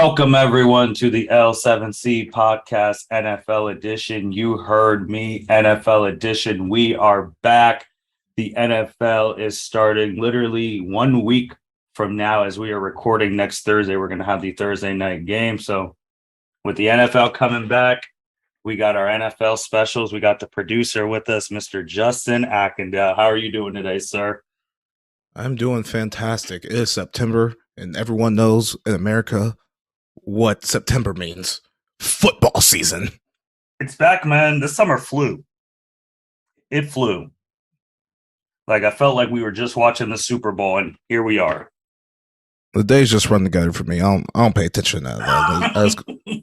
Welcome, everyone, to the L7C Podcast NFL Edition. You heard me, NFL Edition. We are back. The NFL is starting literally 1 week from now as we are recording next Thursday. We're going to have the Thursday night game. So with the NFL coming back, we got our NFL specials. We got the producer with us, Mr. Justin Ackendale. How are you doing today, sir? I'm doing fantastic. It is September, and everyone knows in America what September means. Football season. It's back, man. This summer flew. It flew. Like, I felt like we were just watching the Super Bowl, and here we are. The days just run together for me. I don't pay attention to that. I just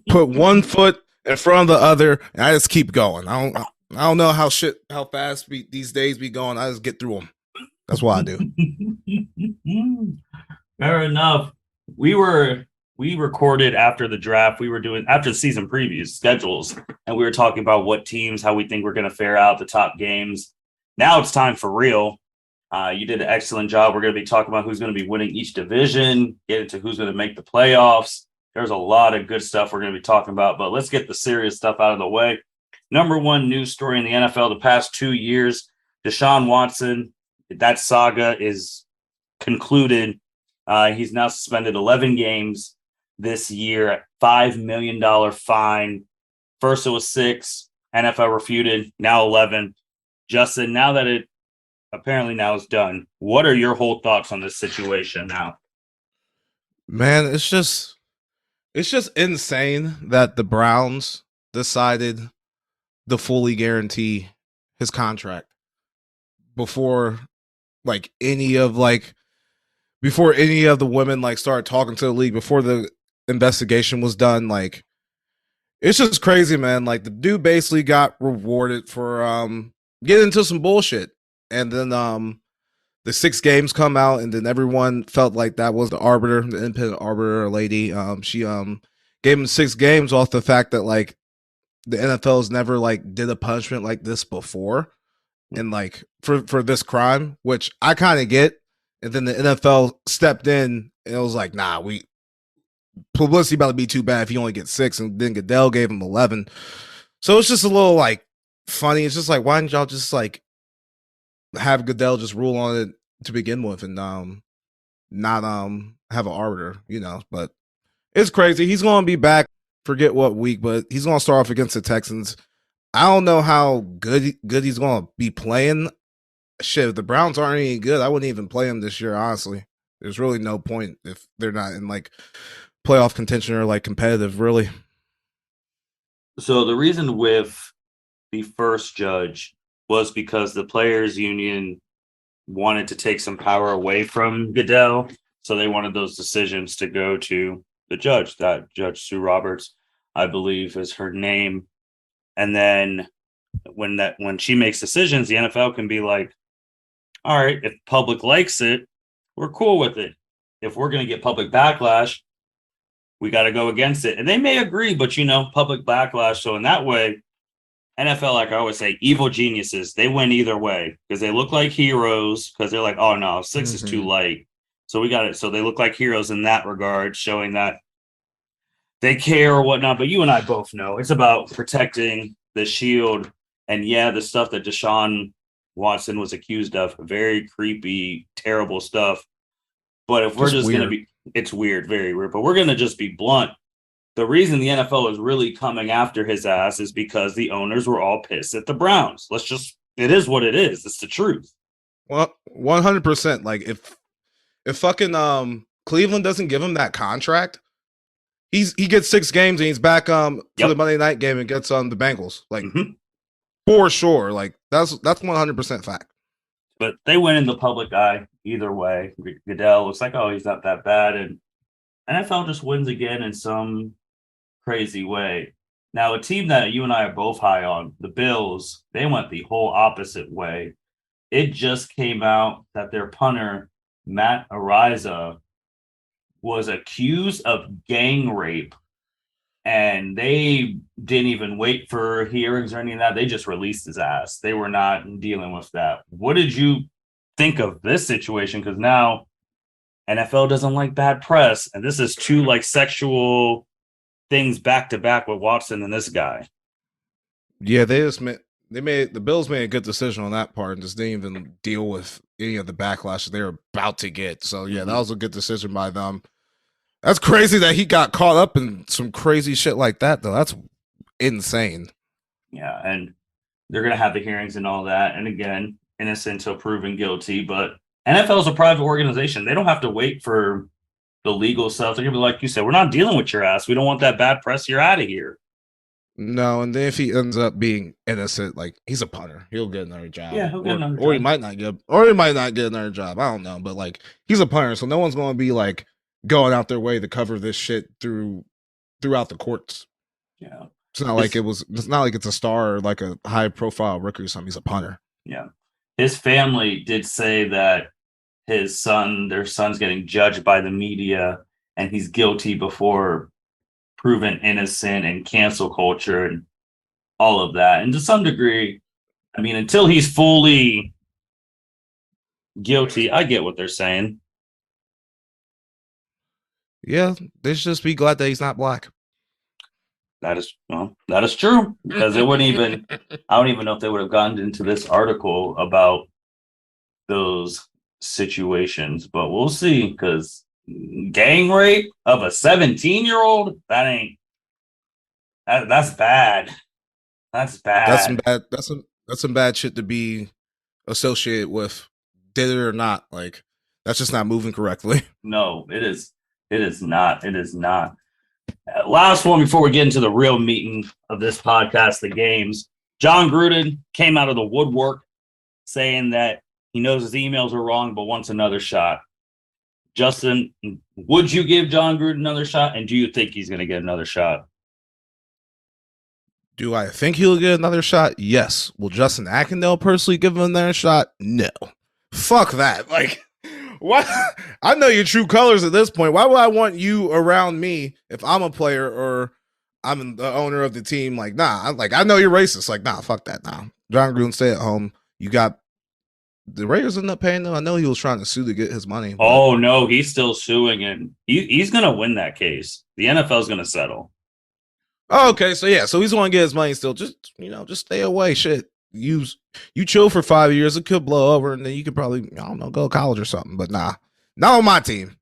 put one foot in front of the other, and I just keep going. I don't know how fast these days be going. I just get through them. That's what I do. Fair enough. We recorded after the draft. We were doing after the season previews schedules, and we were talking about what teams, how we think we're going to fare out, the top games. Now it's time for real. You did an excellent job. We're going to be talking about who's going to be winning each division, get into who's going to make the playoffs. There's a lot of good stuff we're going to be talking about, but let's get the serious stuff out of the way. Number one news story in the NFL the past 2 years, Deshawn Watson. That saga is concluded. He's now suspended 11 games this year, $5 million fine. First it was 6, NFL refuted, now 11. Justin, now that it apparently now is done, what are your whole thoughts on this situation now? Man, it's just insane that the Browns decided to fully guarantee his contract before any of the women started talking to the league, before the investigation was done. It's just crazy, man. The dude basically got rewarded for getting into some bullshit, and then the 6 games come out, and then everyone felt like that was the independent arbiter lady. She gave him 6 games off the fact that the NFL's never did a punishment like this before. And for this crime, which I kind of get, and then the NFL stepped in and it was like, nah, publicity about to be too bad if he only gets 6, and then Goodell gave him 11. So it's just a little funny. It's just why didn't y'all just have Goodell just rule on it to begin with and not have an arbiter, But it's crazy. He's gonna be back, forget what week, but he's gonna start off against the Texans. I don't know how good he's going to be playing. Shit, if the Browns aren't any good, I wouldn't even play him this year, honestly. There's really no point if they're not in playoff contention or competitive, really. So the reason with the first judge was because the players union wanted to take some power away from Goodell. So they wanted those decisions to go to the judge, that Judge Sue Roberts, I believe is her name. And then when she makes decisions, the NFL can be like, all right, if public likes it, we're cool with it. If we're going to get public backlash, we got to go against it. And they may agree, but public backlash. So in that way, NFL, like I always say, evil geniuses, they win either way because they look like heroes because they're like, oh no, 6 is too light. So we got it. So they look like heroes in that regard, showing that they care or whatnot, but you and I both know it's about protecting the shield. And yeah, the stuff that Deshaun Watson was accused of, very creepy, terrible stuff. But if we're just going to be, it's weird, very weird, but we're going to just be blunt. The reason the NFL is really coming after his ass is because the owners were all pissed at the Browns. It is what it is. It's the truth. Well, 100%. If fucking Cleveland doesn't give him that contract, he gets 6 games and he's back for the Monday night game and gets on the Bengals. For sure. That's 100% fact. But they win in the public eye either way. Goodell looks like, oh, he's not that bad. And NFL just wins again in some crazy way. Now, a team that you and I are both high on, the Bills, they went the whole opposite way. It just came out that their punter, Matt Araiza, was accused of gang rape, and they didn't even wait for hearings or any of that. They just released his ass. They were not dealing with that. What did you think of this situation? Because now NFL doesn't like bad press, and this is two like sexual things back to back with Watson and this guy. Yeah, the Bills made a good decision on that part and just didn't even deal with any of the backlash they were about to get. So yeah, that was a good decision by them. That's crazy that he got caught up in some crazy shit like that, though. That's insane. Yeah, and they're gonna have the hearings and all that. And again, innocent until proven guilty. But NFL is a private organization. They don't have to wait for the legal stuff. They're gonna be like you said, we're not dealing with your ass. We don't want that bad press. You're out of here. No, and then if he ends up being innocent, like he's a punter, he'll get another job. Yeah, he'll get another job. Or he might not get another job. I don't know, but like he's a punter, so no one's going to be like going out their way to cover this shit throughout the courts. Yeah, it's not like it's a star or like a high profile rookie or something. He's a punter. Yeah, his family did say that their son's getting judged by the media, and he's guilty before proven innocent, and cancel culture and all of that. And to some degree, I mean, until he's fully guilty, I get what they're saying. Yeah, they should just be glad that he's not black. That is true, because it wouldn't even, I don't even know if they would have gotten into this article about those situations, but we'll see, because gang rape of a 17-year-old, that's bad. That's bad. That's some bad shit to be associated with, did it or not. Like that's just not moving correctly. No, it is not. It is not. Last one before we get into the real meeting of this podcast, the games. Jon Gruden came out of the woodwork saying that he knows his emails are wrong, but wants another shot. Justin, would you give Jon Gruden another shot? And do you think he's going to get another shot? Do I think he'll get another shot? Yes. Will Justin Ackendale personally give him another shot? No. Fuck that. Like, what? I know your true colors at this point. Why would I want you around me if I'm a player or I'm the owner of the team? Like, nah. I know you're racist. Like, nah, fuck that. Nah. Jon Gruden, stay at home. You got the Raiders end up paying them. I know he was trying to sue to get his money. Oh no, he's still suing, and he's gonna win that case. The NFL's gonna settle. Oh, okay, so yeah, so he's going to get his money still. Just just stay away. Shit, you chill for 5 years. It could blow over, and then you could probably go to college or something. But nah, not on my team.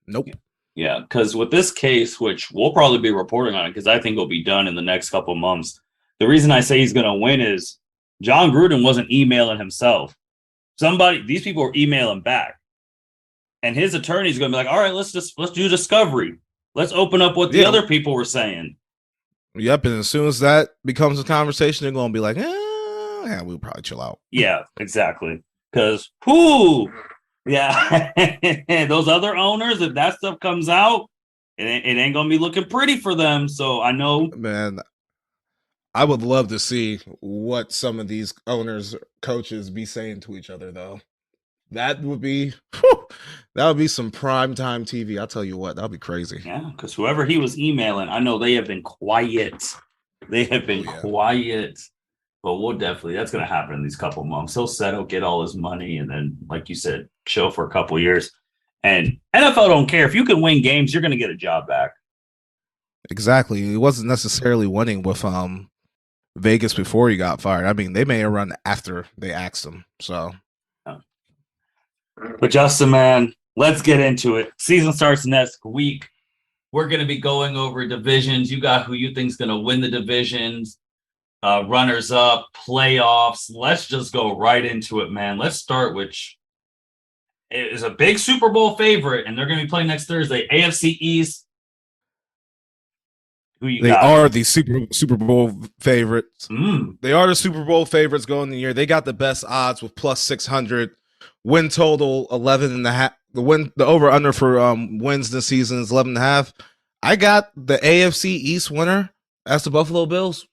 Nope. Yeah, because with this case, which we'll probably be reporting on it, because I think it'll be done in the next couple of months. The reason I say he's going to win is Jon Gruden wasn't emailing himself. These people were emailing back, and his attorney's going to be like, "All right, let's do discovery. Let's open up what the other people were saying." Yep, and as soon as that becomes a conversation, they're going to be like, yeah, we'll probably chill out. Yeah, exactly. Because, yeah, those other owners, if that stuff comes out, it ain't going to be looking pretty for them. So I know. Man, I would love to see what some of these owners, coaches be saying to each other, though. That would be some primetime TV. I'll tell you what, that'll be crazy. Yeah, because whoever he was emailing, I know they have been quiet. They have been quiet. But that's going to happen in these couple months. He'll settle, get all his money, and then, like you said, chill for a couple of years. And NFL don't care. If you can win games, you're going to get a job back. Exactly. He wasn't necessarily winning with Vegas before he got fired. I mean, they may have run after they axed him. So. But Justin, man, let's get into it. Season starts next week. We're going to be going over divisions. You got who you think is going to win the divisions, runners up, playoffs. Let's just go right into it, man. Let's start with it is a big Super Bowl favorite, and they're going to be playing next Thursday. AFC East. They are the Super Bowl favorites. They are the Super Bowl favorites going the year. They got the best odds with plus 600. Win total 11.5. The over under for wins this season is 11.5. I got the AFC East winner. That's the Buffalo Bills.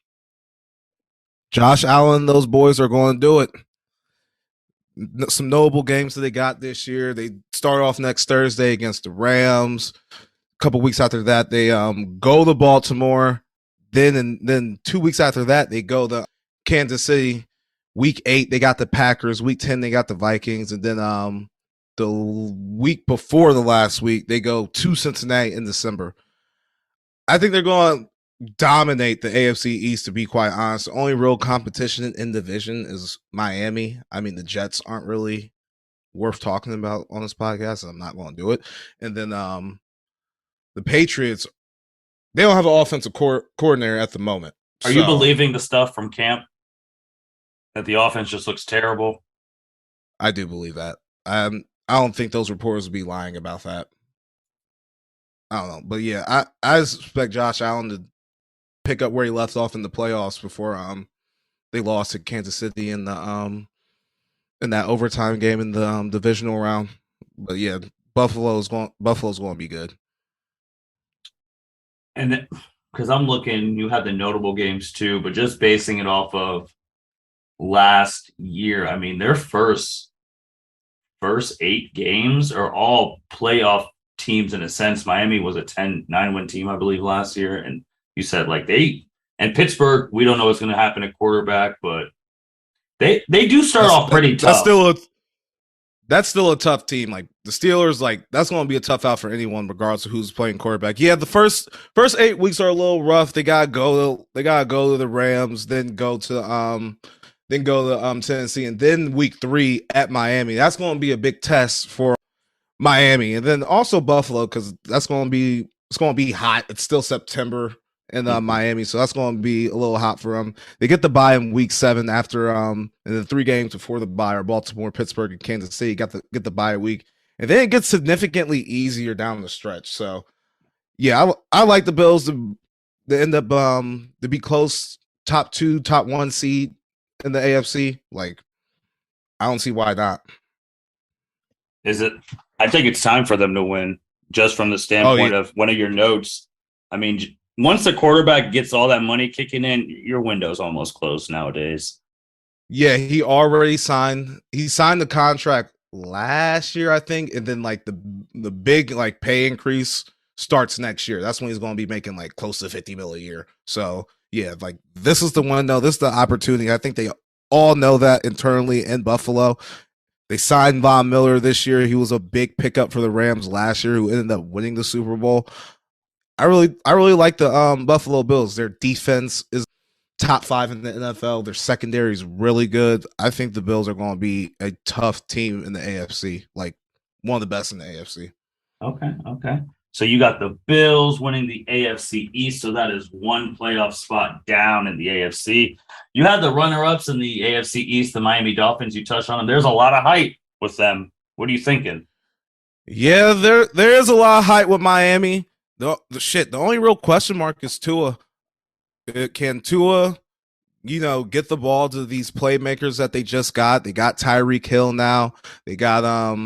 Josh Allen, those boys are going to do it. Some notable games that they got this year. They start off next Thursday against the Rams. A couple weeks after that, they go to Baltimore. Then 2 weeks after that, they go to Kansas City. Week 8, they got the Packers. Week 10, they got the Vikings. And then the week before the last week. They go to Cincinnati in December. I think they're going to dominate the AFC East, to be quite honest. The only real competition in division is Miami. I mean, the Jets aren't really worth talking about on this podcast, and I'm not going to do it. And then the Patriots, they don't have an offensive coordinator at the moment. Are you believing the stuff from camp that the offense just looks terrible? I do believe that. I don't think those reporters would be lying about that. I don't know. But yeah, I expect Josh Allen to pick up where he left off in the playoffs before they lost to Kansas City in that overtime game in the divisional round. But yeah, Buffalo's going to be good. And because I'm looking, you have the notable games too, but just basing it off of last year, I mean, their first 8 games are all playoff teams in a sense. Miami was a 9-win team, I believe, last year. And you said like and Pittsburgh, we don't know what's going to happen at quarterback, but they do start off pretty tough. That's still a tough team. Like the Steelers, like that's going to be a tough out for anyone, regardless of who's playing quarterback. Yeah, the first 8 weeks are a little rough. They gotta go to the Rams, then go to Tennessee, and then week 3 at Miami. That's going to be a big test for Miami, and then also Buffalo, because it's going to be hot. It's still September in Miami, so that's going to be a little hot for them. They get the bye in week 7 after and the 3 games before the bye are Baltimore, Pittsburgh, and Kansas City. Get the bye week, and then it gets significantly easier down the stretch. So yeah, I like the Bills to end up to be close, top 2, top 1 seed in the AFC. Like I don't see why not. I think it's time for them to win, just from the standpoint of one of your notes. I mean, once the quarterback gets all that money kicking in, your window's almost closed nowadays. Yeah, he already signed. He signed the contract last year, I think, and then like the big like pay increase starts next year. That's when he's going to be making like close to $50 million a year. So yeah, like this is the window. This is the opportunity. I think they all know that internally in Buffalo. They signed Von Miller this year. He was a big pickup for the Rams last year, who ended up winning the Super Bowl. I really like the Buffalo Bills. Their defense is top 5 in the NFL. Their secondary is really good. I think the Bills are going to be a tough team in the AFC, like one of the best in the AFC. Okay. So you got the Bills winning the AFC East, so that is one playoff spot down in the AFC. You had the runner-ups in the AFC East, the Miami Dolphins. You touched on them. There's a lot of hype with them. What are you thinking? Yeah, there is a lot of hype with Miami. The only real question mark is Tua. Can Tua, get the ball to these playmakers that they just got? They got Tyreek Hill now. They got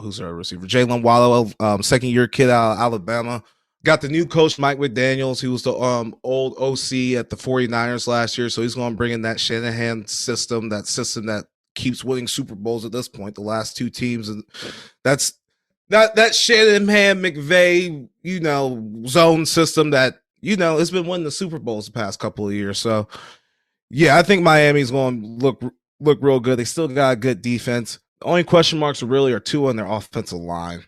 who's their receiver? Jalen Waddle, second-year kid out of Alabama. Got the new coach, Mike McDaniels. He was the old OC at the 49ers last year, so he's going to bring in that Shanahan system, that keeps winning Super Bowls at this point, the last 2 teams. And that's that Shanahan McVay, zone system that, it's been winning the Super Bowls the past couple of years. So, yeah, I think Miami's going to look real good. They still got a good defense. The only question marks really are Tua on their offensive line.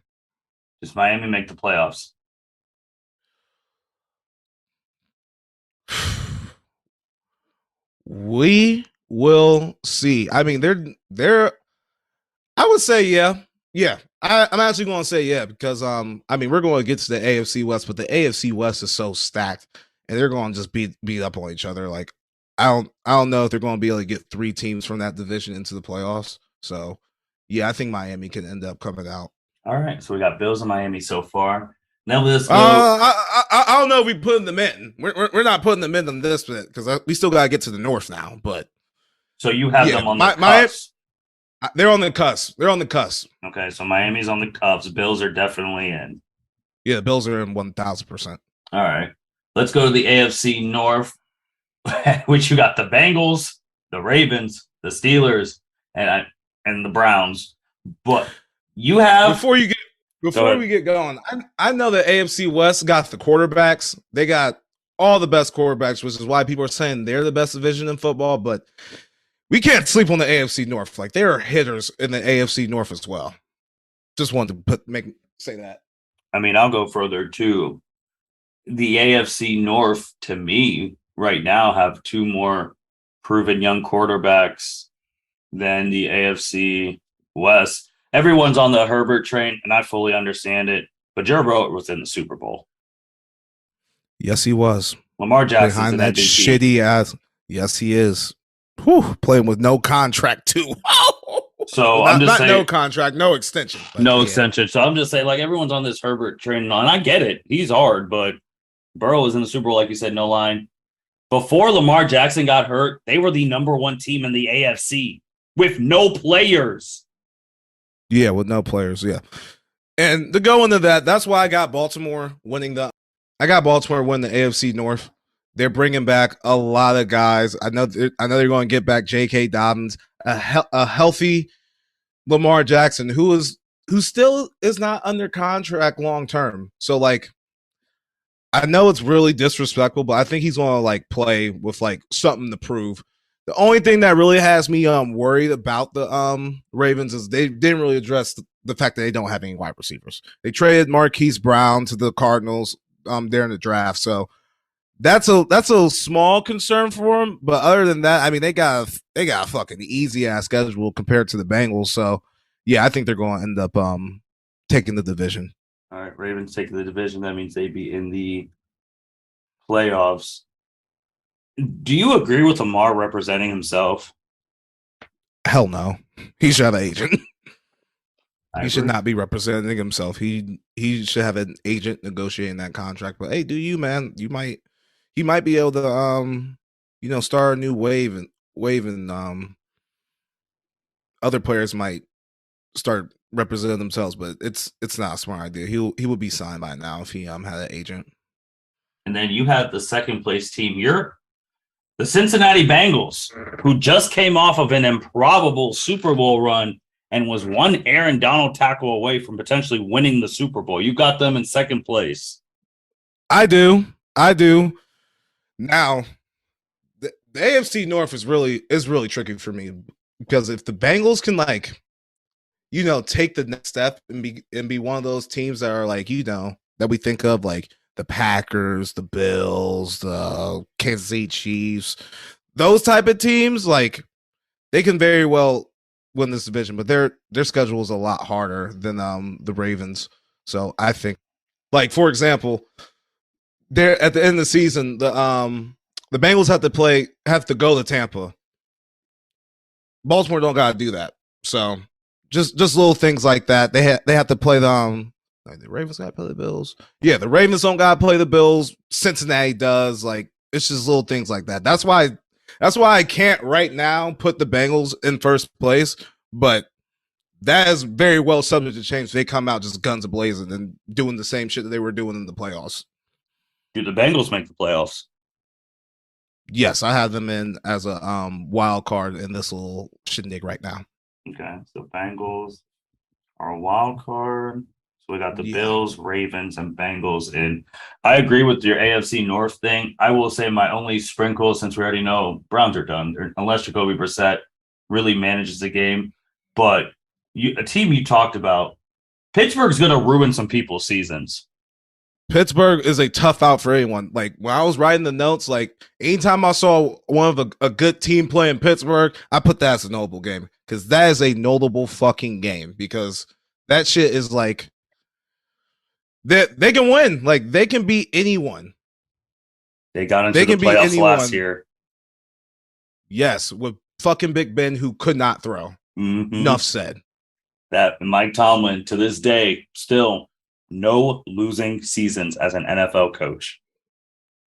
Does Miami make the playoffs? We will see. I mean, they're. I would say yeah. I'm actually going to say yeah because we're going to get to the AFC West, but the AFC West is so stacked, and they're going to just beat up on each other. Like I don't know if they're going to be able to get 3 teams from that division into the playoffs. So yeah, I think Miami can end up coming out. All right, so we got Bills and Miami so far. Now let's go. I don't know if we putting them in. We're not putting them in on this bit because we still got to get to the North now. But so you have them on the cusp. They're on the cusp. Okay, so Miami's on the cusp. Bills are definitely in. Yeah, the Bills are in 1,000%. All right, let's go to the AFC North, which you got the Bengals, the Ravens, the Steelers, and the Browns. But you have before we get going, I know the AFC West got the quarterbacks. They got all the best quarterbacks, which is why people are saying they're the best division in football. But we can't sleep on the AFC North. Like, there are hitters in the AFC North as well. Just wanted to say that. I mean, I'll go further too. The AFC North, to me, right now, have two more proven young quarterbacks than the AFC West. Everyone's on the Herbert train, and I fully understand it. But Joe Burrow was in the Super Bowl. Yes, he was. Lamar Jackson's Behind an that MVP. shitty ass. Yes, he is. Whew, playing with no contract too. So well, I'm just saying, no contract, no extension. No extension. So I'm just saying, like, everyone's on this Herbert train, and I get it. He's hard, but Burrow was in the Super Bowl, like you said, no line. Before Lamar Jackson got hurt, they were the number one team in the AFC with no players. Yeah, with no players. Yeah. And to go into that, that's why I got Baltimore winning the AFC North. They're bringing back a lot of guys. I know they're going to get back J.K. Dobbins, a healthy Lamar Jackson, who still is not under contract long term. So like, I know it's really disrespectful, but I think he's going to like play with like something to prove. The only thing that really has me worried about the Ravens is they didn't really address the fact that they don't have any wide receivers. They traded Marquise Brown to the Cardinals there in the draft, so that's a small concern for them. But other than that, I mean, they got a fucking easy ass schedule compared to the Bengals. So yeah, I think they're going to end up taking the division. All right, Ravens taking the division. That means they'd be in the playoffs. Do you agree with Lamar representing himself? Hell no. He should have an agent. He should not be representing himself. He should have an agent negotiating that contract. But hey, do you, man? He might be able to start a new wave and other players might start representing themselves, but it's not a smart idea. He would be signed by now if he had an agent. And then you have the second place team. You're the Cincinnati Bengals, who just came off of an improbable Super Bowl run and was one Aaron Donald tackle away from potentially winning the Super Bowl. You got them in second place. I do. Now, the AFC North is really tricky for me because if the Bengals can take the next step and be one of those teams that are that we think of like the Packers, the Bills, the Kansas City Chiefs, those type of teams, like they can very well win this division, but their schedule is a lot harder than the Ravens. So I think, like for example, they're at the end of the season, the Bengals have to go to Tampa. Baltimore don't got to do that. So just little things like that. They have to play the Ravens got to play the Bills. Yeah, the Ravens don't got to play the Bills. Cincinnati does. Like it's just little things like that. That's why I can't right now put the Bengals in first place, but that is very well subject to change. They come out just guns a-blazing and doing the same shit that they were doing in the playoffs. Do the Bengals make the playoffs? Yes, I have them in as a wild card in this little shindig right now. Okay, so Bengals are a wild card. So we got the Bills, Ravens, and Bengals in. I agree with your AFC North thing. I will say my only sprinkle, since we already know Browns are done, unless Jacoby Brissett really manages the game. But a team you talked about, Pittsburgh's going to ruin some people's seasons. Pittsburgh is a tough out for anyone. Like when I was writing the notes, like anytime I saw one of a good team play in Pittsburgh, I put that as a notable game because that is a notable fucking game because that shit is like they can win. Like they can beat anyone. They got into the playoffs last year. Yes, with fucking Big Ben who could not throw. Mm-hmm. Enough said. That Mike Tomlin to this day still no losing seasons as an NFL coach.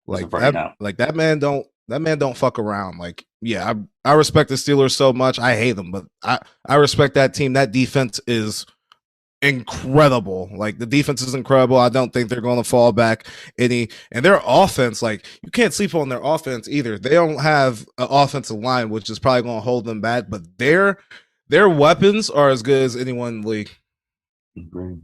Like that man don't fuck around. Like, yeah, I respect the Steelers so much. I hate them, but I respect that team. That defense is incredible. Like the defense is incredible. I don't think they're going to fall back any. And their offense, like you can't sleep on their offense either. They don't have an offensive line, which is probably going to hold them back. But their weapons are as good as anyone in the league. Agreed.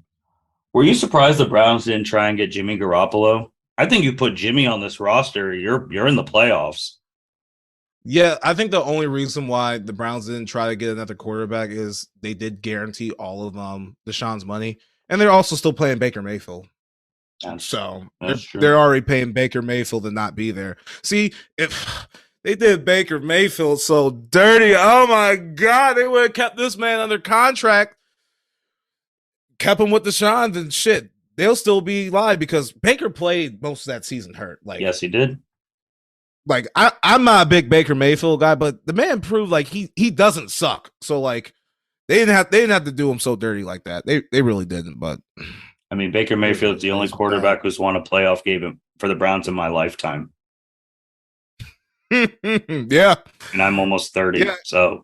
Were you surprised the Browns didn't try and get Jimmy Garoppolo? I think you put Jimmy on this roster, you're in the playoffs. Yeah, I think the only reason why the Browns didn't try to get another quarterback is they did guarantee all of Deshaun's money, and they're also still playing Baker Mayfield. That's So that's true. they're already paying Baker Mayfield to not be there. See, if they did Baker Mayfield so dirty, oh my god, they would have kept this man under contract, kept him with Deshaun, then shit, they'll still be live because Baker played most of that season hurt. Yes, he did. I'm not a big Baker Mayfield guy, but the man proved like he doesn't suck. So like they didn't have to do him so dirty like that. They really didn't, but I mean, Baker Mayfield's the only quarterback who's won a playoff game for the Browns in my lifetime, yeah. and I'm almost 30. Yeah. So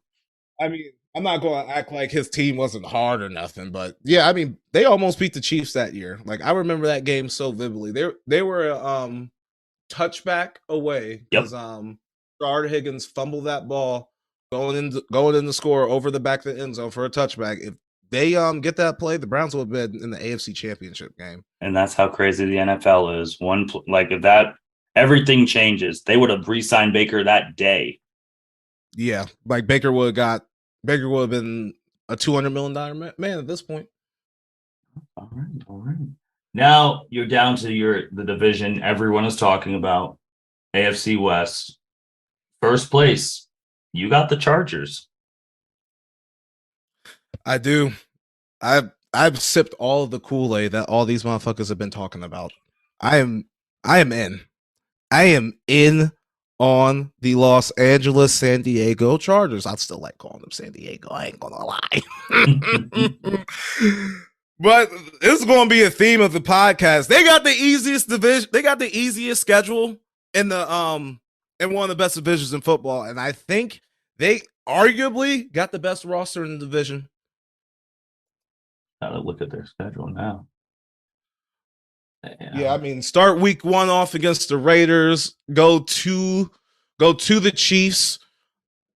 I mean, I'm not going to act like his team wasn't hard or nothing, but yeah, I mean, they almost beat the Chiefs that year. Like I remember that game so vividly. They were touchback away yep, because Rashard Higgins fumbled that ball going in the score over the back of the end zone for a touchback. If they get that play, the Browns would have been in the AFC Championship game. and that's how crazy the NFL is. Like if that everything changes, they would have re-signed Baker that day. Yeah, like Baker would have been a $200 million man at this point. All right, all right. Now you're down to the division everyone is talking about, AFC West. First place, you got the Chargers. I do. I've sipped all of the Kool-Aid that all these motherfuckers have been talking about. I am in. I am in on the Los Angeles San Diego Chargers. I still like calling them San Diego. I ain't gonna lie. But this is going to be a theme of the podcast. They got the easiest division. They got the easiest schedule in the in one of the best divisions in football, and I think they arguably got the best roster in the division. Gotta look at their schedule now. Yeah, I mean, start week 1 off against the Raiders. Go to the Chiefs.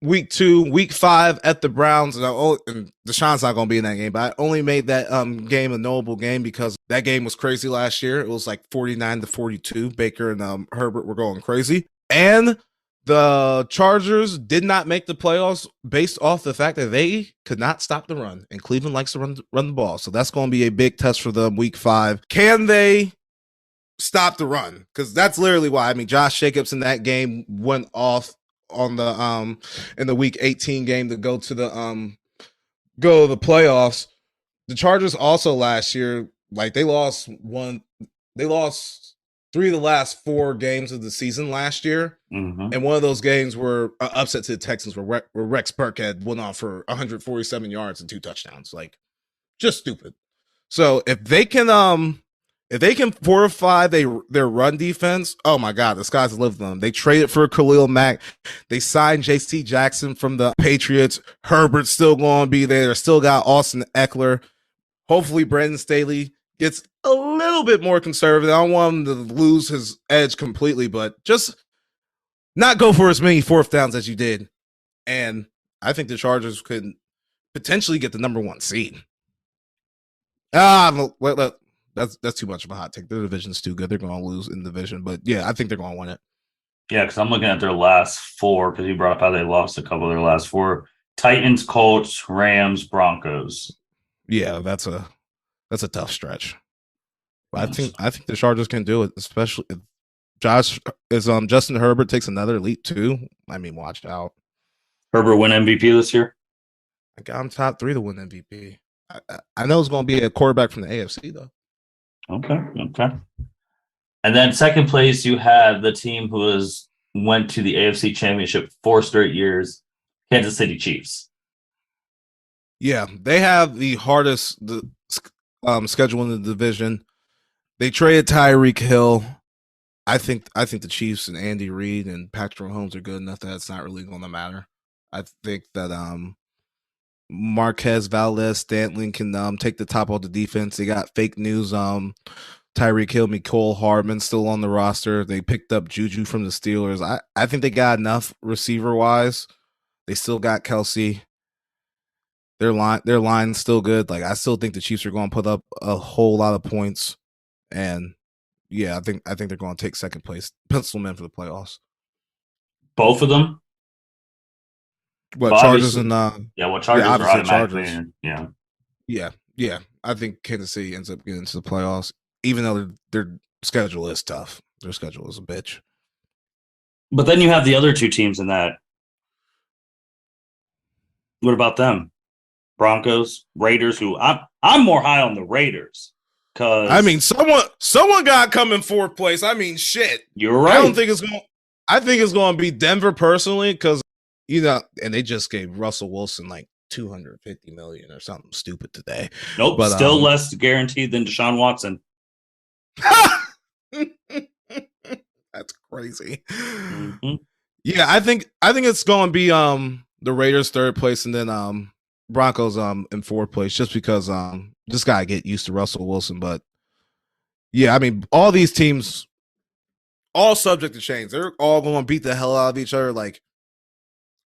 Week 2, week 5 at the Browns, and Deshaun's not going to be in that game. But I only made that game a knowable game because that game was crazy last year. It was like 49-42. Baker and Herbert were going crazy, and the Chargers did not make the playoffs based off the fact that they could not stop the run, and Cleveland likes to run the ball. So that's going to be a big test for them week 5. Can they stop the run? Because that's literally why. I mean, Josh Jacobs in that game went off on the in the week 18 game to go to the playoffs. The Chargers also last year, like they lost 3 of the last 4 games of the season last year. Mm-hmm. And one of those games were upset to the Texans where Rex Burkhead went off for 147 yards and 2 touchdowns. Like just stupid. So if they can fortify their run defense, oh my God, the sky's the limit for them. They traded for Khalil Mack. They signed J.C. Jackson from the Patriots. Herbert's still going to be there. They still got Austin Eckler. Hopefully, Brandon Staley gets a little bit more conservative. I don't want him to lose his edge completely, but just not go for as many 4th downs as you did. And I think the Chargers could potentially get the number 1 seed. That's too much of a hot take. Their division's too good. They're going to lose in the division, but yeah, I think they're going to win it. Yeah, because I'm looking at their last 4 because you brought up how they lost a couple of their last 4: Titans, Colts, Rams, Broncos. Yeah, that's a tough stretch. But I think the Chargers can do it, especially if Justin Herbert takes another leap too. I mean, watch out. Herbert win MVP this year. I got him top 3 to win MVP. I know it's going to be a quarterback from the AFC though. Okay. And then second place, you have the team who went to the AFC Championship 4 straight years, Kansas City Chiefs. Yeah, they have the hardest schedule in the division. They traded Tyreek Hill. I think the Chiefs and Andy Reid and Patrick Mahomes are good enough that it's not really going to matter. I think that Marquez Valdes-Scantling can take the top of the defense. They got fake news. Tyreek Hill, Mecole Hardman still on the roster. They picked up Juju from the Steelers. I think they got enough receiver wise. They still got Kelsey. Their line's still good. Like I still think the Chiefs are going to put up a whole lot of points. And yeah, I think they're going to take second place. Pencil them in for the playoffs. Both of them? What But Chargers obviously, and Chargers are obviously automatically Chargers. in. Yeah. Yeah. I think Kansas City ends up getting into the playoffs, even though their schedule is tough. Their schedule is a bitch. But then you have the other two teams in that. What about them? Broncos, Raiders, who I'm more high on the Raiders I mean, because someone got to come in fourth place. I mean, shit. you're right. I think it's going to be Denver personally because and they just gave Russell Wilson like 250 million or something stupid today. Nope, but still less guaranteed than Deshaun Watson. That's crazy. Mm-hmm. Yeah, I think it's going to be the Raiders third place and then Broncos in fourth place just because just got to get used to Russell Wilson. But yeah, I mean, all these teams, all subject to change. They're all going to beat the hell out of each other. Like,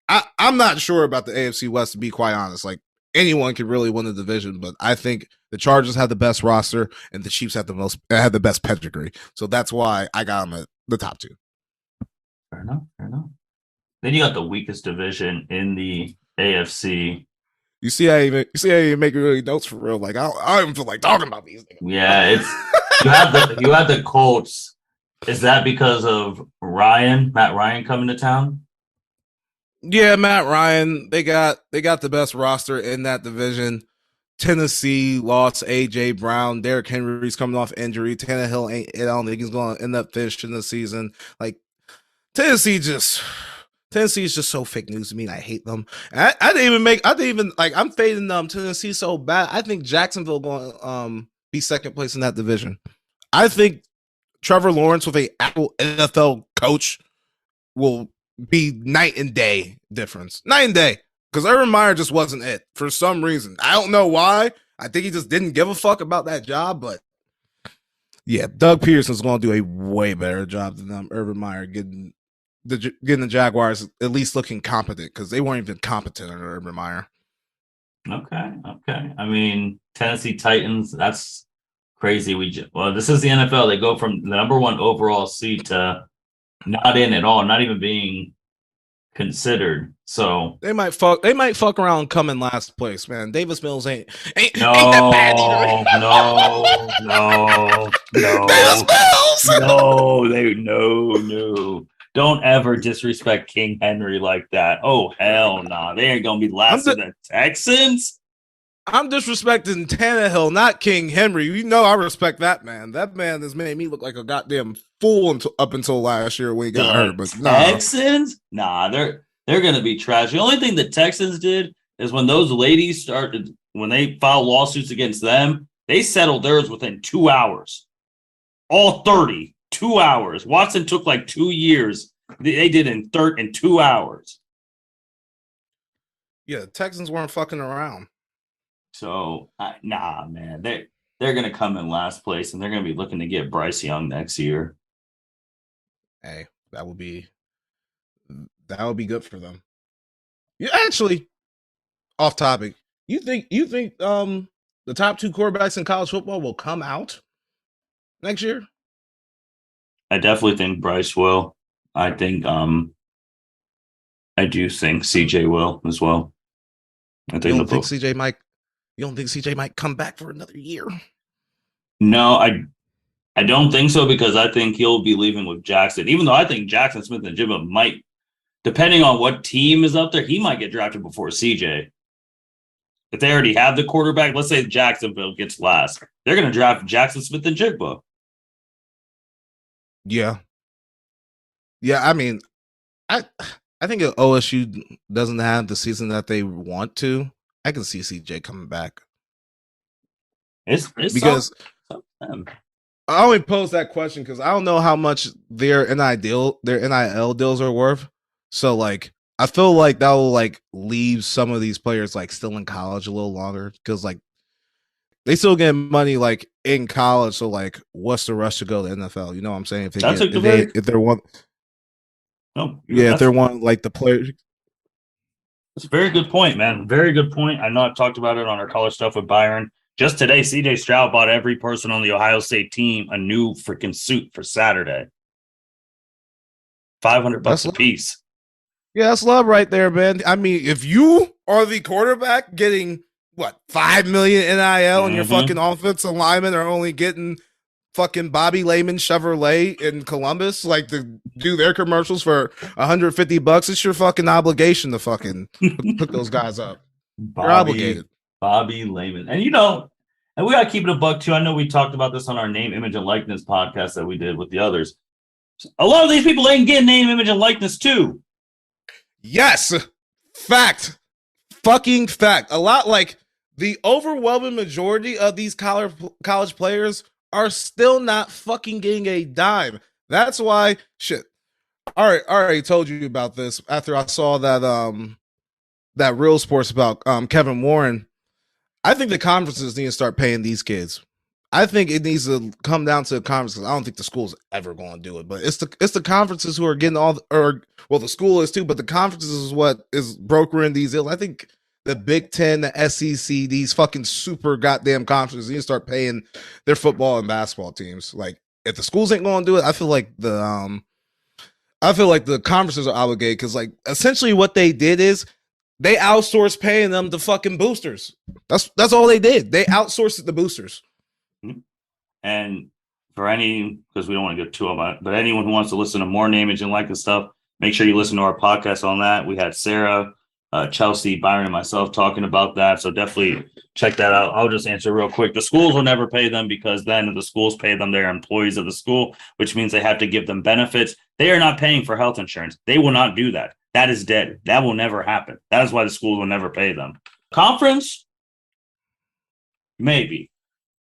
I'm not sure about the AFC West, to be quite honest. Like, anyone could really win the division, but I think the Chargers have the best roster and the Chiefs have the best pedigree. So that's why I got them at the top two. Fair enough. Then you got the weakest division in the AFC. You see how you make really notes for real. Like I don't even feel like talking about these things. Yeah, it's you have the Colts. Is that because of Matt Ryan coming to town? Yeah, Matt Ryan. They got the best roster in that division. Tennessee lost A.J. Brown. Derrick Henry's coming off injury. Tannehill I don't think he's going to end up finishing the season. Like Tennessee is just so fake news to me. And I hate them. And I didn't even I'm fading Tennessee so bad. I think Jacksonville going to be second place in that division. I think Trevor Lawrence with a actual NFL coach will be night and day difference. Night and day. Because Urban Meyer just wasn't it for some reason. I don't know why. I think he just didn't give a fuck about that job. But yeah, Doug Peterson's going to do a way better job than Urban Meyer getting the Jaguars at least looking competent because they weren't even competent under Urban Meyer. Okay. I mean, Tennessee Titans, that's crazy. This is the NFL. They go from the number one overall seed to not in at all, not even being considered. So they might fuck around and come in last place, man. Davis Mills ain't that bad either. No. Davis Mills. No. Don't ever disrespect King Henry like that. Oh hell nah. They ain't gonna be last to the Texans. I'm disrespecting Tannehill, not King Henry. You know I respect that man. That man has made me look like a goddamn fool up until last year when he got hurt. But Texans? Nah, they're gonna be trash. The only thing the Texans did is when those ladies when they filed lawsuits against them, they settled theirs within 2 hours. All 30. 2 hours. Watson took like 2 years. They did in 2 hours. Yeah, the Texans weren't fucking around. So, nah, man. They're going to come in last place, and they're going to be looking to get Bryce Young next year. Hey, that would be good for them. You actually, off topic, you think the top two quarterbacks in college football will come out next year? I definitely think Bryce will. I think I do think CJ will as well. I think you don't think CJ might come back for another year? No, I don't think so because I think he'll be leaving with Jackson. Even though I think Jackson Smith and Jimbo might, depending on what team is up there, he might get drafted before CJ. If they already have the quarterback, let's say Jacksonville gets last, they're going to draft Jackson Smith and Jigba. Yeah. I mean, I think if OSU doesn't have the season that they want to, I can see CJ coming back. It's because I only pose that question because I don't know how much their NIL deals are worth. So like, I feel like that will like leave some of these players like still in college a little longer because like they still get money like in college. So like, what's the rush to go to NFL? You know what I'm saying? If they're one, if they're one like the players. That's a very good point, man. Very good point. I know I've talked about it on our college stuff with Byron. Just today, CJ Stroud bought every person on the Ohio State team a new freaking suit for Saturday. $500 a piece. Yeah, that's love right there, man. I mean, if you are the quarterback getting what 5 million NIL and your fucking offensive linemen are only getting fucking Bobby Layman Chevrolet in Columbus, like to do their commercials for $150, it's your fucking obligation to fucking hook those guys up. You're obligated. Bobby Layman. And and we gotta keep it a buck too. I know we talked about this on our name, image, and likeness podcast that we did with the others. A lot of these people ain't getting name, image, and likeness too. Yes. Fact. Fucking fact. A lot, like the overwhelming majority of these college players are still not fucking getting a dime. That's why shit. All right, I already told you about this after I saw that Real Sports about Kevin Warren. I think the conferences need to start paying these kids. I think it needs to come down to the conferences. I don't think the school's ever going to do it, but it's the conferences who are getting the school is too, but the conferences is what is brokering these deals. I think the Big Ten, the SEC, these fucking super goddamn conferences need to start paying their football and basketball teams. Like if the schools ain't going to do it, I feel like the conferences are obligated because like essentially what they did is they outsourced paying them the fucking boosters. That's all they did. They outsourced it to boosters. And for because we don't want to get too about it, but anyone who wants to listen to more name, image, and likeness stuff, make sure you listen to our podcast on that. We had Sarah, Chelsea, Byron, and myself talking about that. So definitely check that out. I'll just answer real quick. The schools will never pay them because then the schools pay them, they're employees of the school, which means they have to give them benefits. They are not paying for health insurance. They will not do that. That is dead. That will never happen. That is why the schools will never pay them. Conference? Maybe.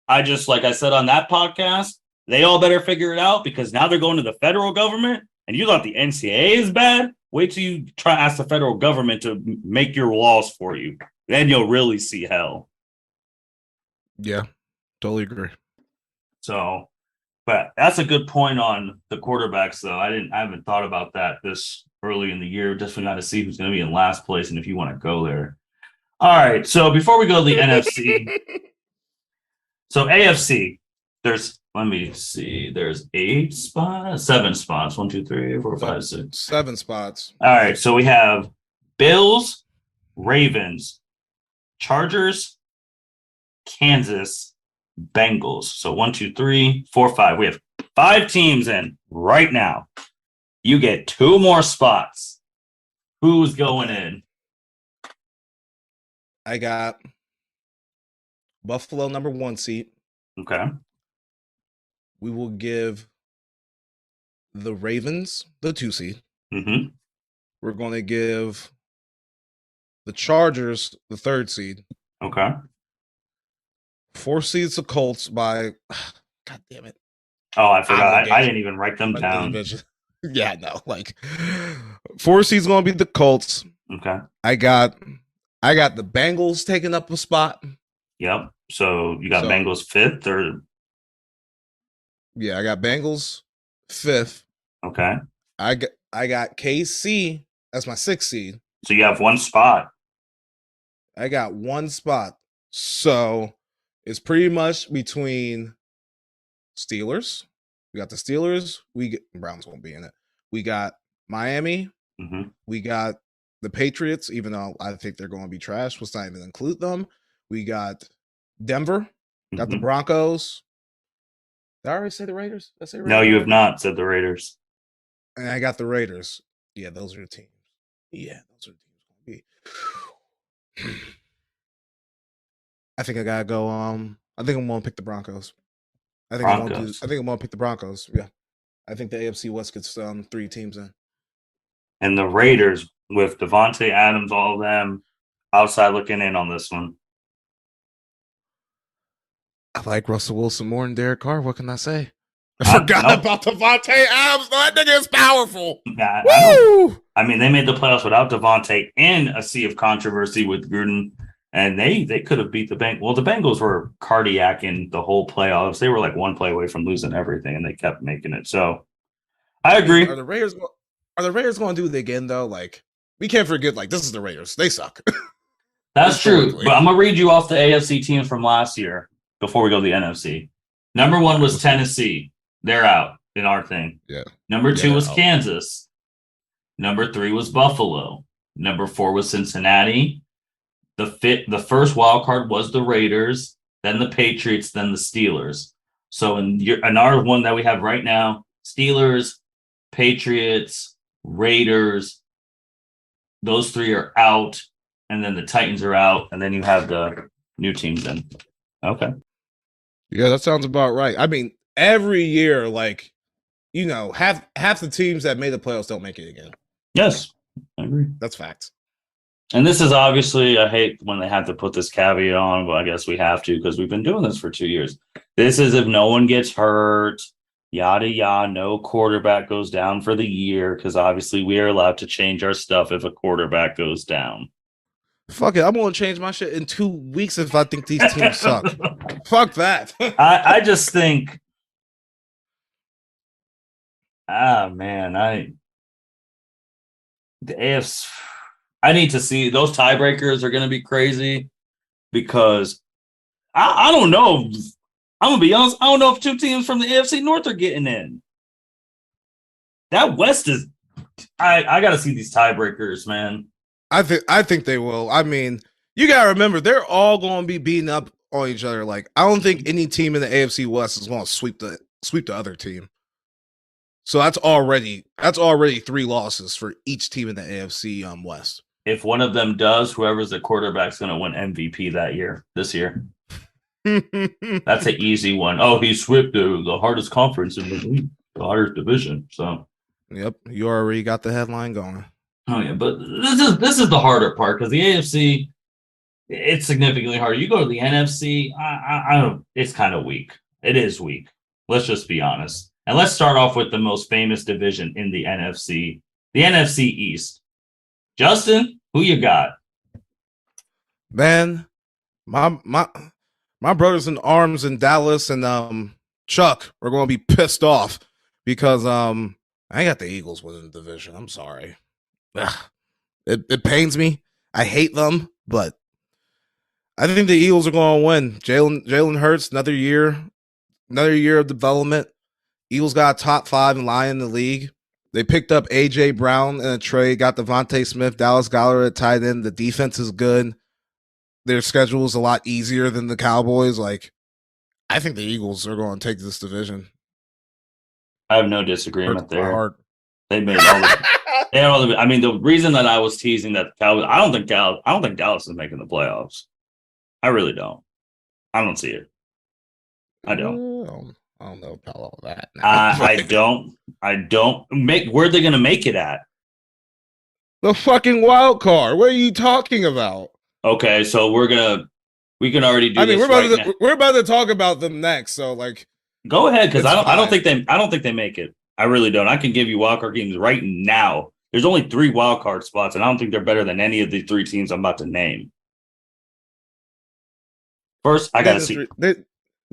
Like I said on that podcast, they all better figure it out because now they're going to the federal government and you thought the NCAA is bad. Wait till you try to ask the federal government to make your laws for you. Then you'll really see hell. Yeah, totally agree. So, but that's a good point on the quarterbacks, though. I haven't thought about that this early in the year. Just we got to see who's going to be in last place and if you want to go there. All right. So before we go to the NFC. So AFC, there's 7 spots. 1, 2, 3, 4, 5, 6. 7 spots. All right. So we have Bills, Ravens, Chargers, Kansas, Bengals. So 1, 2, 3, 4, 5. We have 5 teams in right now. You get 2 more spots. Who's going in? I got Buffalo number 1 seat. Okay. We will give the Ravens the 2 seed. Mm-hmm. We're going to give the Chargers the 3rd seed. Okay. 4 seeds the Colts by God damn it. Oh, I forgot. I didn't even write them down. Yeah, no. Like 4 seeds going to be the Colts. Okay. I got the Bengals taking up a spot. Yep. So you got Bengals 5th or? Yeah, I got Bengals 5th. Okay. I got KC as my 6th seed. So you have 1 spot. I got 1 spot. So it's pretty much between Steelers. We got the Steelers. Browns won't be in it. We got Miami. Mm-hmm. We got the Patriots, even though I think they're going to be trash. Let's not even include them. We got Denver. Got the Broncos. Did I already say the Raiders? Did I say Raiders? No, you have not said the Raiders. And I got the Raiders. Yeah, those are the teams. Yeah, those are the teams going to be. I think I gotta go. I think I'm gonna pick the Broncos. I think I'm gonna pick the Broncos. Yeah, I think the AFC West gets 3 teams in. And the Raiders with Devontae Adams, all of them outside looking in on this one. I like Russell Wilson more than Derek Carr. What can I say? I forgot about Devontae Adams. That nigga is powerful. Woo! I mean, they made the playoffs without Devontae in a sea of controversy with Gruden, and they could have beat the Bengals. Well, the Bengals were cardiacking the whole playoffs. They were like 1 play away from losing everything, and they kept making it. So I agree. Are the Raiders going to do it again, though? Like, we can't forget, like, this is the Raiders. They suck. That's true. But I'm going to read you off the AFC teams from last year before we go to the NFC. Number 1 was Tennessee. They're out in our thing. Yeah. Number 2 was Kansas. Number 3 was Buffalo. Number 4 was Cincinnati. The first wild card was the Raiders, then the Patriots, then the Steelers. So in our one that we have right now, Steelers, Patriots, Raiders, those 3 are out, and then the Titans are out, and then you have the new teams in. Okay. Yeah, that sounds about right. I mean, every year, like, half the teams that made the playoffs don't make it again. Yes, I agree. That's facts. And this is obviously, I hate when they have to put this caveat on, but I guess we have to because we've been doing this for 2 years. This is if no one gets hurt, yada, yada, no quarterback goes down for the year, because obviously we are allowed to change our stuff if a quarterback goes down. Fuck it. I'm going to change my shit in 2 weeks if I think these teams suck. Fuck that. I just think, man, the AFC, I need to see those tiebreakers are going to be crazy because I don't know. I'm going to be honest. I don't know if 2 teams from the AFC North are getting in. That West is, I got to see these tiebreakers, man. I think they will. I mean, you got to remember, they're all going to be beating up on each other. Like, I don't think any team in the AFC West is going to sweep the other team. So that's already 3 losses for each team in the AFC West. If one of them does, whoever's the quarterback's going to win MVP this year. That's an easy one. Oh, he swept the hardest conference in the league, the hardest division. So, yep, you already got the headline going. Oh yeah, but this is the harder part because the AFC, it's significantly harder. You go to the NFC, I don't. It's kind of weak. It is weak. Let's just be honest. And let's start off with the most famous division in the NFC East. Justin, who you got? Man, my brothers in arms in Dallas and Chuck are going to be pissed off because I got the Eagles winning the division. I'm sorry. It pains me. I hate them, but I think the Eagles are going to win. Jalen Hurts, another year of development. Eagles got a top 5 line in the league. They picked up A.J. Brown in a trade, got Devontae Smith, Dallas Goedert at tight end. The defense is good. Their schedule is a lot easier than the Cowboys. Like, I think the Eagles are going to take this division. I have no disagreement there. They made all the. I mean, the reason that I was teasing that Cowboys, I don't think Dallas is making the playoffs. I really don't. I don't see it. I don't. I don't know about all that. I don't. Where are they going to make it at? The fucking wild card. What are you talking about? Okay, so we can already do. I mean, we're about to talk about them next. So, like, go ahead, because I don't think they make it. I really don't. I can give you wild card games right now. There's only 3 wild card spots, and I don't think they're better than any of the 3 teams I'm about to name. First, I got to see.